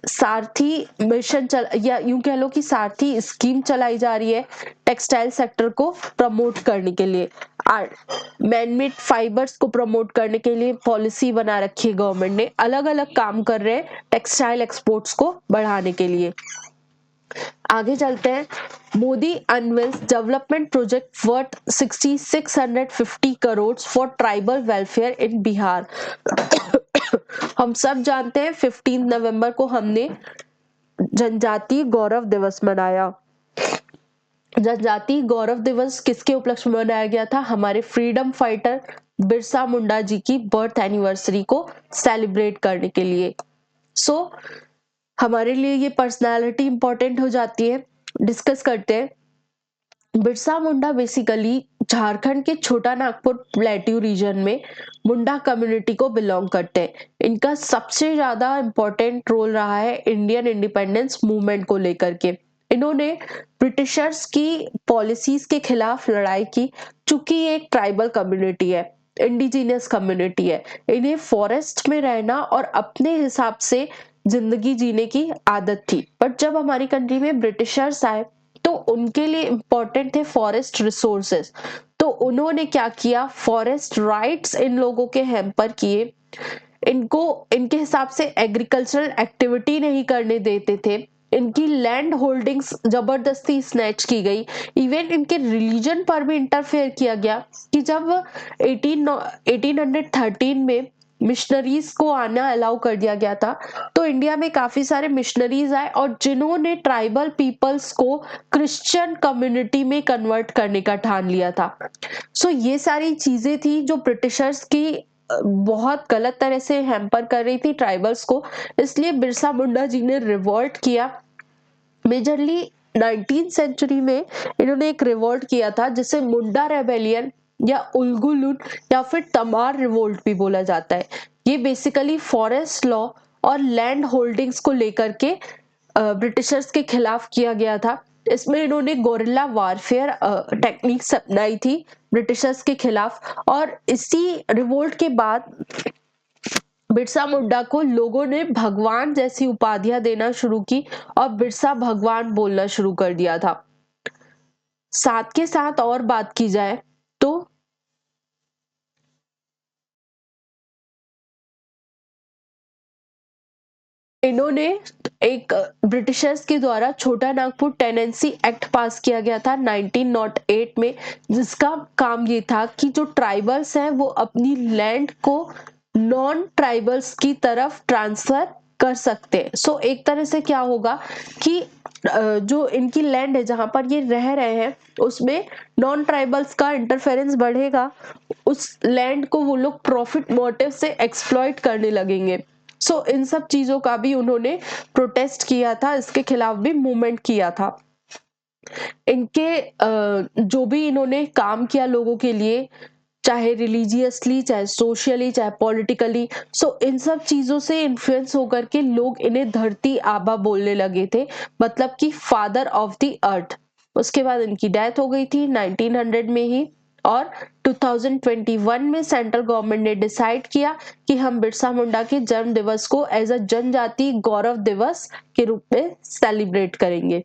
सारथी मिशन या यूं कह लो कि सारथी स्कीम चलाई जा रही है टेक्सटाइल सेक्टर को प्रमोट करने के लिए। मैनमेड फाइबर्स को प्रमोट करने के लिए पॉलिसी बना रखी है गवर्नमेंट ने। अलग अलग काम कर रहे हैं टेक्सटाइल एक्सपोर्ट्स को बढ़ाने के लिए। आगे चलते हैं। Modi unveils development project worth 6650 crore for tribal welfare इन बिहार। हम सब जानते हैं 15 नवंबर को हमने जनजातीय गौरव दिवस मनाया। जनजातीय गौरव दिवस किसके उपलक्ष्य में मनाया गया था? हमारे फ्रीडम फाइटर बिरसा मुंडा जी की बर्थ एनिवर्सरी को सेलिब्रेट करने के लिए। सो हमारे लिए ये पर्सनालिटी इंपॉर्टेंट हो जाती है। डिस्कस करते हैं। बिरसा मुंडा बेसिकली झारखंड के छोटा नागपुर प्लेट्यू रीजन में मुंडा कम्युनिटी को बिलोंग करते हैं। इनका सबसे ज्यादा इंपॉर्टेंट रोल रहा है इंडियन इंडिपेंडेंस मूवमेंट को लेकर के। इन्होंने ब्रिटिशर्स की पॉलिसीज के खिलाफ लड़ाई की। चूंकि ये एक ट्राइबल कम्युनिटी है, इंडिजिनियस कम्युनिटी है, इन्हें फॉरेस्ट में रहना और अपने हिसाब से जिंदगी जीने की आदत थी। बट जब हमारी कंट्री में ब्रिटिशर्स आए तो उनके लिए इम्पोर्टेंट थे फॉरेस्ट रिसोर्सेस। तो उन्होंने क्या किया, फॉरेस्ट राइट्स इन लोगों के हैम्पर किए, इनको इनके हिसाब से एग्रीकल्चरल एक्टिविटी नहीं करने देते थे, इनकी लैंड होल्डिंग्स जबरदस्ती स्नैच की गई, इवन इनके रिलीजन पर भी इंटरफेयर किया गया। कि जब 1813 में मिशनरीज को आना अलाउ कर दिया गया था, तो इंडिया में काफी सारे मिशनरीज आए और जिन्होंने ट्राइबल पीपल्स को क्रिश्चियन कम्युनिटी में कन्वर्ट करने का ठान लिया था। सो ये सारी चीजें थी जो ब्रिटिशर्स की बहुत गलत तरह से हैम्पर कर रही थी ट्राइबल्स को। इसलिए बिरसा मुंडा जी ने रिवॉल्ट किया। मेजरली 19th सेंचुरी में इन्होंने एक रिवॉल्ट किया था जिसे मुंडा रेबेलियन या उल्गुलुन या फिर तमार रिवोल्ट भी बोला जाता है। ये बेसिकली फॉरेस्ट लॉ और लैंड होल्डिंग्स को लेकर के ब्रिटिशर्स के खिलाफ किया गया था। इसमें इन्होंने गोरिल्ला वारफेयर टेक्निक्स अपनाई थी ब्रिटिशर्स के खिलाफ। और इसी रिवोल्ट के बाद बिरसा मुंडा को लोगों ने भगवान जैसी उपाधियां देना शुरू की और बिरसा भगवान बोलना शुरू कर दिया था। साथ के साथ और बात की जाए तो इन्होंने एक ब्रिटिशर्स के द्वारा छोटा नागपुर टेनेंसी एक्ट पास किया गया था 1908 में, जिसका काम ये था कि जो ट्राइबल्स हैं वो अपनी लैंड को नॉन ट्राइबल्स की तरफ ट्रांसफर कर सकते हैं। सो एक तरह से क्या होगा कि जो इनकी लैंड है जहां पर ये रह रहे हैं उसमें नॉन ट्राइबल्स का इंटरफेरेंस बढ़ेगा, उस लैंड को वो लोग प्रॉफिट मोटिव से एक्सप्लॉइट करने लगेंगे। सो इन सब चीजों का भी उन्होंने प्रोटेस्ट किया था, इसके खिलाफ भी मूवमेंट किया था। इनके जो भी इन्होंने काम किया लोगों के लिए, चाहे रिलीजियसली, चाहे सोशली, चाहे पॉलिटिकली, सो इन सब चीजों से इन्फ्लुएंस होकर के लोग इन्हें धरती आबा बोलने लगे थे, मतलब कि फादर ऑफ द अर्थ। उसके बाद इनकी डेथ हो गई थी 1900 में ही। और 2021 में सेंट्रल गवर्नमेंट ने डिसाइड किया कि हम बिरसा मुंडा के जन्म दिवस को एज अ जनजाति गौरव दिवस के रूप में सेलिब्रेट करेंगे।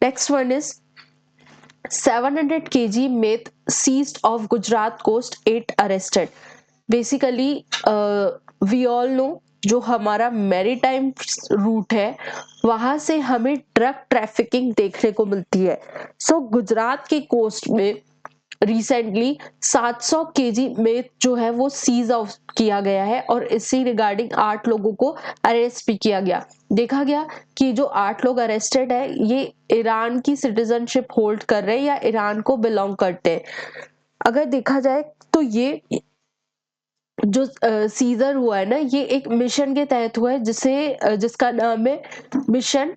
Next one is 700 kg meth seized off Gujarat coast, 8 arrested. Basically, we all know जो हमारा मैरीटाइम रूट है वहां से हमें ड्रग ट्रैफिकिंग देखने को मिलती है। सो गुजरात के कोस्ट में रिसेंटली 700 केजी मेथ जो है वो सीज ऑफ किया गया है और इसी रिगार्डिंग 8 लोगों को अरेस्ट भी किया गया। देखा गया कि जो 8 लोग अरेस्टेड है ये ईरान की सिटीजनशिप होल्ड कर रहे हैं या ईरान को बिलोंग करते हैं। अगर देखा जाए तो ये जो सीजर हुआ है ना, ये एक मिशन के तहत हुआ है जिसका नाम है मिशन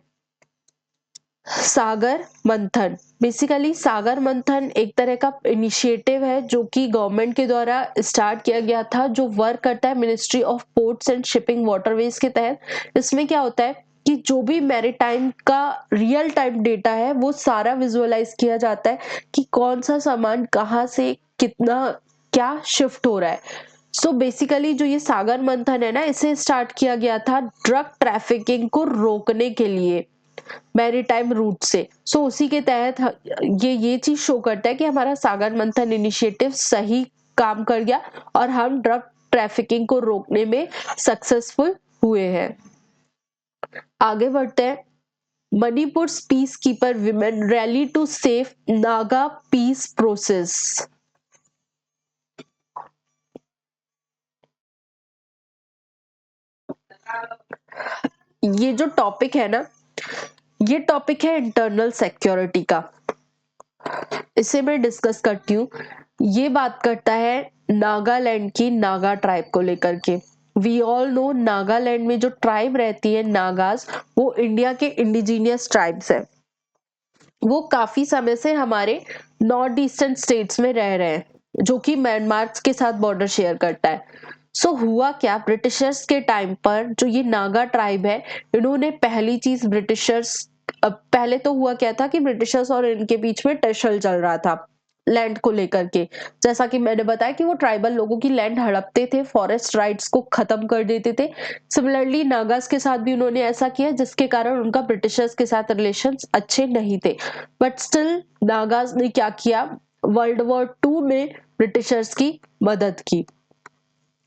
सागर मंथन। बेसिकली सागर मंथन एक तरह का इनिशिएटिव है जो कि गवर्नमेंट के द्वारा स्टार्ट किया गया था, जो वर्क करता है ministry of ports and shipping waterways के तहत। इसमें क्या होता है कि जो भी मैरीटाइम का रियल टाइम डेटा है वो सारा विजुअलाइज किया जाता है कि कौन सा सामान कहाँ से कितना क्या शिफ्ट हो रहा है। सो बेसिकली जो ये सागर मंथन है ना, इसे स्टार्ट किया गया था ड्रग ट्रैफिकिंग को रोकने के लिए मैरीटाइम रूट से। सो उसी के तहत ये चीज शो करता है कि हमारा सागर मंथन इनिशिएटिव सही काम कर गया और हम ड्रग ट्रैफिकिंग को रोकने में सक्सेसफुल हुए हैं। आगे बढ़ते हैं। Manipur peace keeper women rally to save Naga peace process. ये जो टॉपिक है ना, ये टॉपिक है इंटरनल सिक्योरिटी का। इसे मैं डिस्कस करती हूँ। ये बात करता है नागालैंड की नागा ट्राइब को लेकर के। वी ऑल नो नागालैंड में जो ट्राइब रहती है नागाज, वो इंडिया के इंडिजीनियस ट्राइब्स है। वो काफी समय से हमारे नॉर्थ ईस्टर्न स्टेट्स में रह रहे हैं जो कि म्यांमार के साथ बॉर्डर शेयर करता है। सो हुआ क्या, ब्रिटिशर्स के टाइम पर जो ये नागा ट्राइब है, इन्होंने पहली चीज ब्रिटिशर्स पहले तो हुआ क्या था कि ब्रिटिशर्स और इनके बीच में टसल चल रहा था लैंड को लेकर के। जैसा कि मैंने बताया कि वो ट्राइबल लोगों की लैंड हड़पते थे, फॉरेस्ट राइट्स को खत्म कर देते थे। सिमिलरली नागास के साथ भी उन्होंने ऐसा किया, जिसके कारण उनका ब्रिटिशर्स के साथ रिलेशंस अच्छे नहीं थे। बट स्टिल नागास ने क्या किया, वर्ल्ड वॉर 2 में ब्रिटिशर्स की मदद की।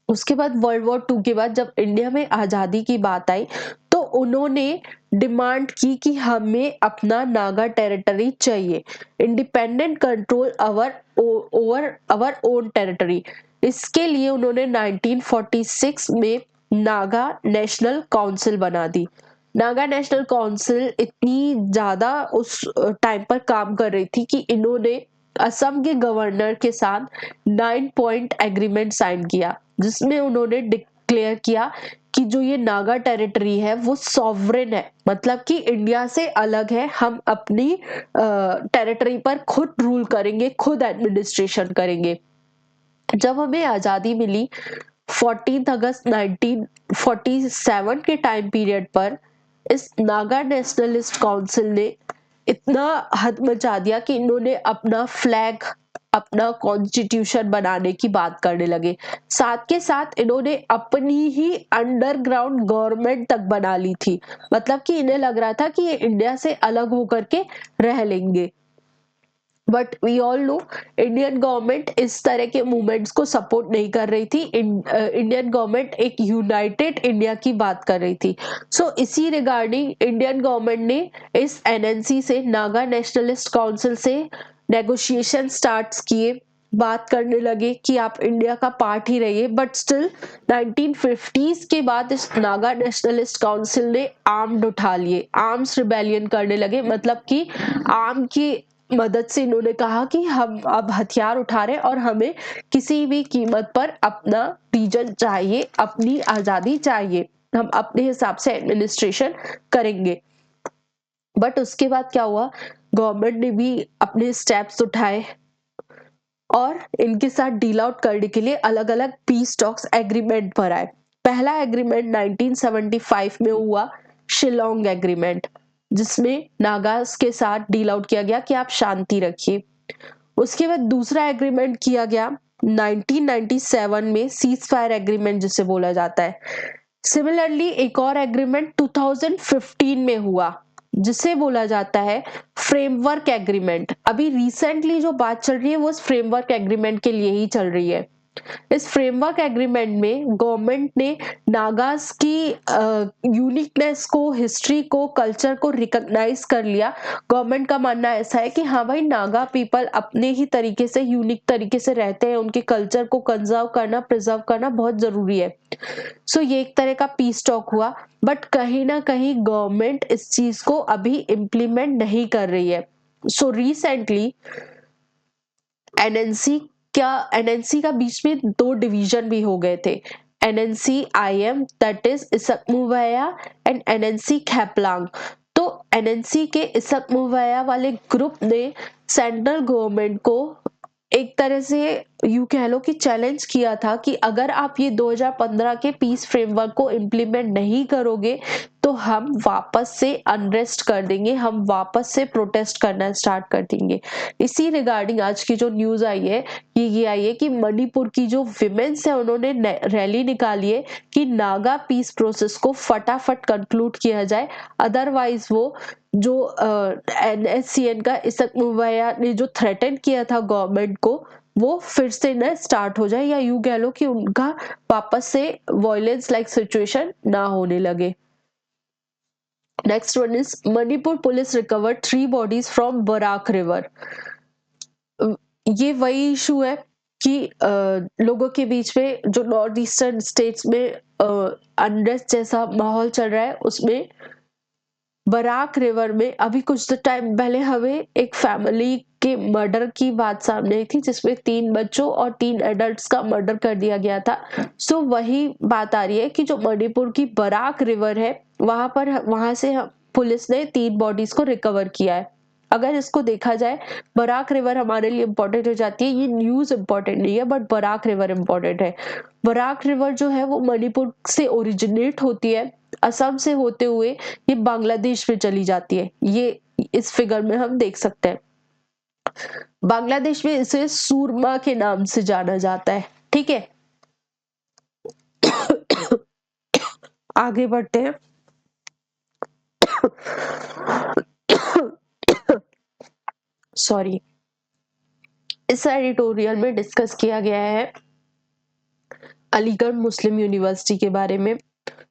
उसके बाद वर्ल्ड वॉर 2 के बाद जब इंडिया में आजादी की बात आई तो उन्होंने डिमांड की कि हमें अपना नागा टेरिटरी चाहिए, independent control over our own territory. इसके लिए उन्होंने 1946 में नागा नेशनल काउंसिल बना दी। नागा नेशनल काउंसिल इतनी ज्यादा उस टाइम पर काम कर रही थी कि इन्होंने असम के गवर्नर के साथ 9 पॉइंट एग्रीमेंट साइन किया, जिसमें उन्होंने डिक्लेयर किया कि जो ये नागा टेरिटरी है वो सॉवरेन है, मतलब कि इंडिया से अलग है। हम अपनी टेरिटरी पर खुद रूल करेंगे, खुद एडमिनिस्ट्रेशन करेंगे। जब हमें आजादी मिली 14 अगस्त 1947 के टाइम पीरियड पर, इस नागा नेशनलिस्ट काउंसिल ने इतना हद मचा दिया कि इन्होंने अपना फ्लैग, अपना कॉन्स्टिट्यूशन बनाने की बात करने लगे। साथ के साथ इन्होंने अपनी ही अंडरग्राउंड गवर्नमेंट तक बना ली थी, मतलब कि इन्हें लग रहा था कि ये इंडिया से अलग होकर के रह लेंगे। But we all know Indian government इस तरह के मूवमेंट्स को सपोर्ट नहीं कर रही थी। इंडियन गवर्नमेंट एक यूनाइटेड इंडिया की बात कर रही थी। सो इसी रिगार्डिंग इंडियन गवर्नमेंट ने इस एनएनसी से, नागा नेशनलिस्ट काउंसिल से नेगोशिएशन स्टार्ट किए, बात करने लगे कि आप इंडिया का पार्ट ही रहिए। बट स्टिल 1950s के बाद इस नागा नेशनलिस्ट काउंसिल ने आर्म्ड उठा लिए, आर्म्स रिबेलियन करने लगे, मतलब कि आर्म की मदद से इन्होंने कहा कि हम अब हथियार उठा रहे और हमें किसी भी कीमत पर अपना रीजन चाहिए, अपनी आजादी चाहिए, हम अपने हिसाब से एडमिनिस्ट्रेशन करेंगे। बट उसके बाद क्या हुआ, गवर्नमेंट ने भी अपने स्टेप्स उठाए और इनके साथ डील आउट करने के लिए अलग अलग पीस टॉक्स एग्रीमेंट पर आए। पहला एग्रीमेंट 1975 में हुआ, शिलोंग एग्रीमेंट, जिसमें नागास के साथ डील आउट किया गया कि आप शांति रखिए। उसके बाद दूसरा एग्रीमेंट किया गया 1997 में, सीज फायर एग्रीमेंट जिसे बोला जाता है। सिमिलरली एक और एग्रीमेंट 2015 में हुआ, जिसे बोला जाता है फ्रेमवर्क एग्रीमेंट। अभी रिसेंटली जो बात चल रही है वो इस फ्रेमवर्क एग्रीमेंट के लिए ही चल रही है। इस फ्रेमवर्क एग्रीमेंट में गवर्नमेंट ने नागास की यूनिकनेस को, हिस्ट्री को, कल्चर को रिकॉग्नाइज कर लिया। गवर्नमेंट का मानना ऐसा है कि हाँ भाई, नागा पीपल अपने ही तरीके से, यूनिक तरीके से रहते हैं, उनके कल्चर को कंजर्व करना, प्रिजर्व करना बहुत जरूरी है। सो ये एक तरह का पीस टॉक हुआ। बट कहीं ना कहीं गवर्नमेंट इस चीज को अभी इम्प्लीमेंट नहीं कर रही है। सो रिसेंटली एनएनसी का बीच में 2 डिवीजन भी हो गए थे, NNC IM that is Isak Muivah and NNC Khaplang. तो एनएनसी के इसकमुवैया वाले ग्रुप ने सेंट्रल गवर्नमेंट को एक तरह से यू कह लो कि चैलेंज किया था कि अगर आप ये 2015 के पीस फ्रेमवर्क को इम्प्लीमेंट नहीं करोगे तो हम वापस से अनरेस्ट कर देंगे, हम वापस से प्रोटेस्ट करना स्टार्ट कर देंगे। इसी रिगार्डिंग आज की जो न्यूज आई है ये आई है कि मणिपुर की जो विमेन्स है उन्होंने रैली निकाली है कि नागा पीस प्रोसेस को फटाफट कंक्लूड किया जाए, अदरवाइज वो जो एनएससीएन का इसकमुवैया ने जो थ्रेटन किया था गवर्नमेंट को, वो फिर से न स्टार्ट हो जाए, या यूं कह लो कि उनका वापस से वायलेंस लाइक सिचुएशन ना होने लगे। Next one is Manipur police recovered 3 bodies from Barak river. ये वही इशू है कि लोगों के बीच में जो नॉर्थ ईस्टर्न स्टेट्स में अनरेस्ट जैसा माहौल चल रहा है, उसमें बराक रिवर में अभी कुछ टाइम पहले हमें एक फैमिली के मर्डर की बात सामने आई थी, जिसमें 3 बच्चों और 3 एडल्ट्स का मर्डर कर दिया गया था। सो वही बात आ रही है कि जो मणिपुर की बराक रिवर है वहां से पुलिस ने 3 बॉडीज को रिकवर किया है। अगर इसको देखा जाए, बराक रिवर हमारे लिए इंपॉर्टेंट हो जाती है, ये न्यूज इंपॉर्टेंट नहीं है बट बराक रिवर इंपॉर्टेंट है। बराक रिवर जो है वो मणिपुर से ओरिजिनेट होती है असम से होते हुए ये बांग्लादेश में चली जाती है। ये इस फिगर में हम देख सकते हैं। बांग्लादेश में इसे सूरमा के नाम से जाना जाता है। ठीक है, आगे बढ़ते हैं। सॉरी, इस एडिटोरियल में डिस्कस किया गया है अलीगढ़ मुस्लिम यूनिवर्सिटी के बारे में।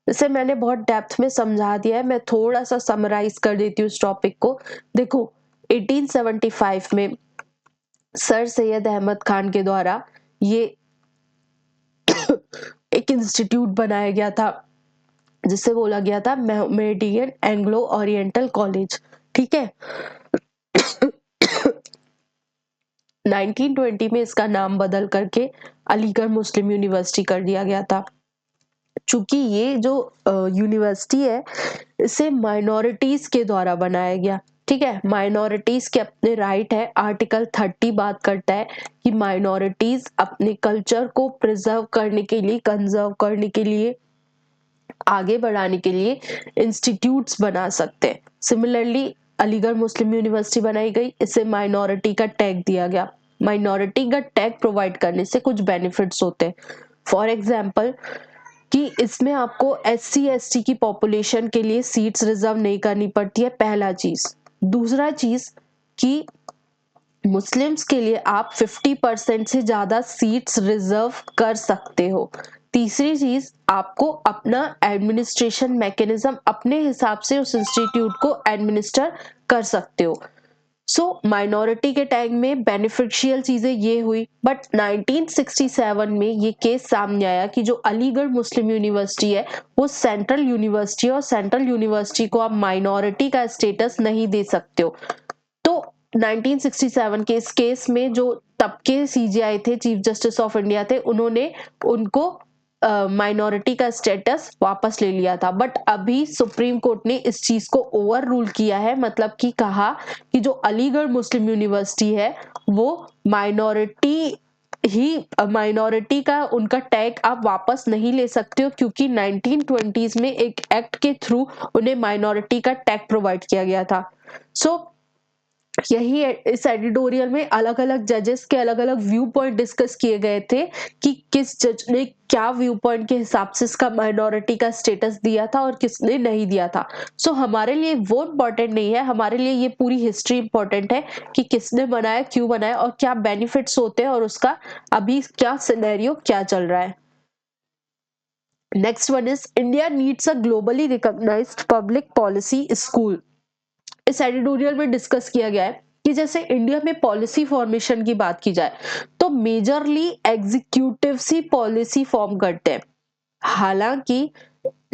इसे मैंने बहुत डेप्थ में समझा दिया है, मैं थोड़ा सा समराइज कर देती हूँ इस टॉपिक को। देखो, 1875 में सर सैयद अहमद खान के द्वारा ये एक इंस्टीट्यूट बनाया गया था जिसे बोला गया था मोहम्मडन एंग्लो ओरिएंटल कॉलेज। ठीक है, 1920 में इसका नाम बदल करके अलीगढ़ मुस्लिम यूनिवर्सिटी कर दिया गया था। चूंकि ये जो यूनिवर्सिटी है इसे माइनॉरिटीज के द्वारा बनाया गया। ठीक है, माइनॉरिटीज के अपने राइट है। आर्टिकल 30 बात करता है कि माइनॉरिटीज अपने कल्चर को प्रिजर्व करने के लिए, कंजर्व करने के लिए, आगे बढ़ाने के लिए इंस्टीट्यूट्स बना सकते हैं। सिमिलरली अलीगढ़ मुस्लिम यूनिवर्सिटी बनाई गई, इसे माइनॉरिटी का टैग दिया गया। माइनॉरिटी का टैग प्रोवाइड करने से कुछ बेनिफिट्स होते हैं। फॉर एग्जाम्पल कि इसमें आपको SC ST की पॉपुलेशन के लिए सीट्स रिजर्व नहीं करनी पड़ती है, पहला चीज। दूसरा चीज कि मुस्लिम्स के लिए आप 50% से ज्यादा सीट्स रिजर्व कर सकते हो। तीसरी चीज, आपको अपना एडमिनिस्ट्रेशन मैकेनिज्म अपने हिसाब से उस इंस्टीट्यूट को एडमिनिस्टर कर सकते हो। सो माइनॉरिटी के टाइम में बेनिफिशियल चीजें ये हुई। बट 1967 में ये केस सामने आया कि जो अलीगढ़ मुस्लिम यूनिवर्सिटी है वो सेंट्रल यूनिवर्सिटी है और सेंट्रल यूनिवर्सिटी को आप माइनॉरिटी का स्टेटस नहीं दे सकते हो। तो 1967 के इस केस में जो तब के CJI थे, चीफ जस्टिस ऑफ इंडिया थे, उन्होंने उनको माइनॉरिटी का स्टेटस वापस ले लिया था। बट अभी सुप्रीम कोर्ट ने इस चीज को ओवर रूल किया है, मतलब कि कहा कि जो अलीगढ़ मुस्लिम यूनिवर्सिटी है वो माइनॉरिटी का उनका टैग आप वापस नहीं ले सकते हो, क्योंकि 1920s में एक एक्ट के थ्रू उन्हें माइनॉरिटी का टैग प्रोवाइड किया गया था। सो यही इस एडिटोरियल में अलग अलग जजेस के अलग अलग व्यू पॉइंट डिस्कस किए गए थे कि किस जज ने क्या व्यू पॉइंट के हिसाब से इसका माइनॉरिटी का स्टेटस दिया था और किसने नहीं दिया था। सो हमारे लिए वो इम्पोर्टेंट नहीं है, हमारे लिए ये पूरी हिस्ट्री इंपॉर्टेंट है कि किसने बनाया, क्यों बनाया और क्या बेनिफिट्स होते हैं और उसका अभी क्या सिनेरियो क्या चल रहा है। Next one is India needs a globally recognised public policy school. इस एडिटोरियल में डिस्कस किया गया है कि जैसे इंडिया में पॉलिसी फॉर्मेशन की बात की जाए तो मेजरली एग्जीक्यूटिव सी पॉलिसी फॉर्म करते हैं। हालांकि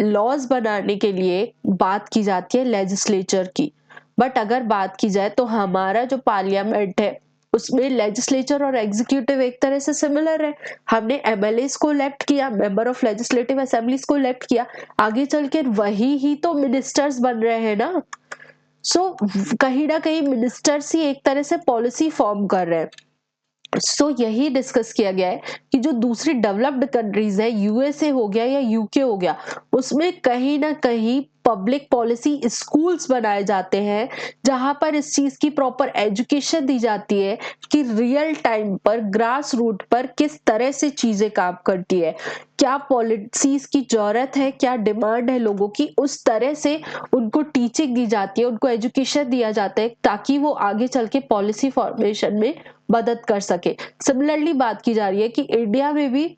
लॉज बनाने के लिए बात की जाती है लेजिस्लेचर की, बट अगर बात की जाए तो हमारा जो पार्लियामेंट है उसमें लेजिस्लेचर और एग्जीक्यूटिव एक तरह से सिमिलर है। हमने MLAs को इलेक्ट किया, मेंबर ऑफ लेजिस्लेटिव असेंबलीज को इलेक्ट किया, आगे चल के वही ही तो मिनिस्टर्स बन रहे हैं ना। कहीं ना कहीं मिनिस्टर्स ही एक तरह से पॉलिसी फॉर्म कर रहे हैं। यही डिस्कस किया गया है कि जो दूसरी डेवलप्ड कंट्रीज है, USA हो गया या UK हो गया, उसमें कहीं ना कहीं पब्लिक पॉलिसी स्कूल्स बनाए जाते हैं जहां पर इस चीज की प्रॉपर एजुकेशन दी जाती है कि रियल टाइम पर ग्रास रूट पर किस तरह से चीजें काम करती है, क्या पॉलिसीज की जरूरत है, क्या डिमांड है लोगों की, उस तरह से उनको टीचिंग दी जाती है, उनको एजुकेशन दिया जाता है ताकि वो आगे चल के पॉलिसी फॉर्मेशन में मदद कर सके। सिमिलरली बात की जा रही है कि इंडिया में भी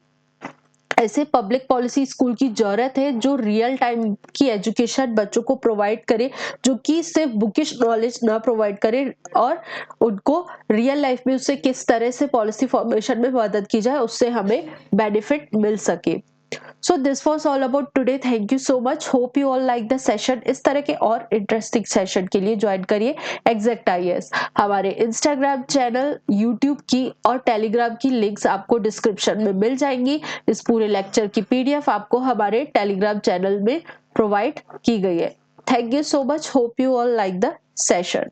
ऐसे पब्लिक पॉलिसी स्कूल की जरूरत है जो रियल टाइम की एजुकेशन बच्चों को प्रोवाइड करे, जो कि सिर्फ बुकिश नॉलेज ना प्रोवाइड करे और उनको रियल लाइफ में उससे किस तरह से पॉलिसी फॉर्मेशन में मदद की जाए उससे हमें बेनिफिट मिल सके। So this was all about today. Thank you so much. Hope you all like the session. इस तरह के और इंटरेस्टिंग सेशन के लिए ज्वाइन करिए एग्जैक्ट IAS। हमारे इंस्टाग्राम चैनल, यूट्यूब की और टेलीग्राम की लिंक्स आपको डिस्क्रिप्शन में मिल जाएंगी। इस पूरे लेक्चर की PDF आपको हमारे टेलीग्राम चैनल में प्रोवाइड की गई है। Thank you so much. Hope you all like the session.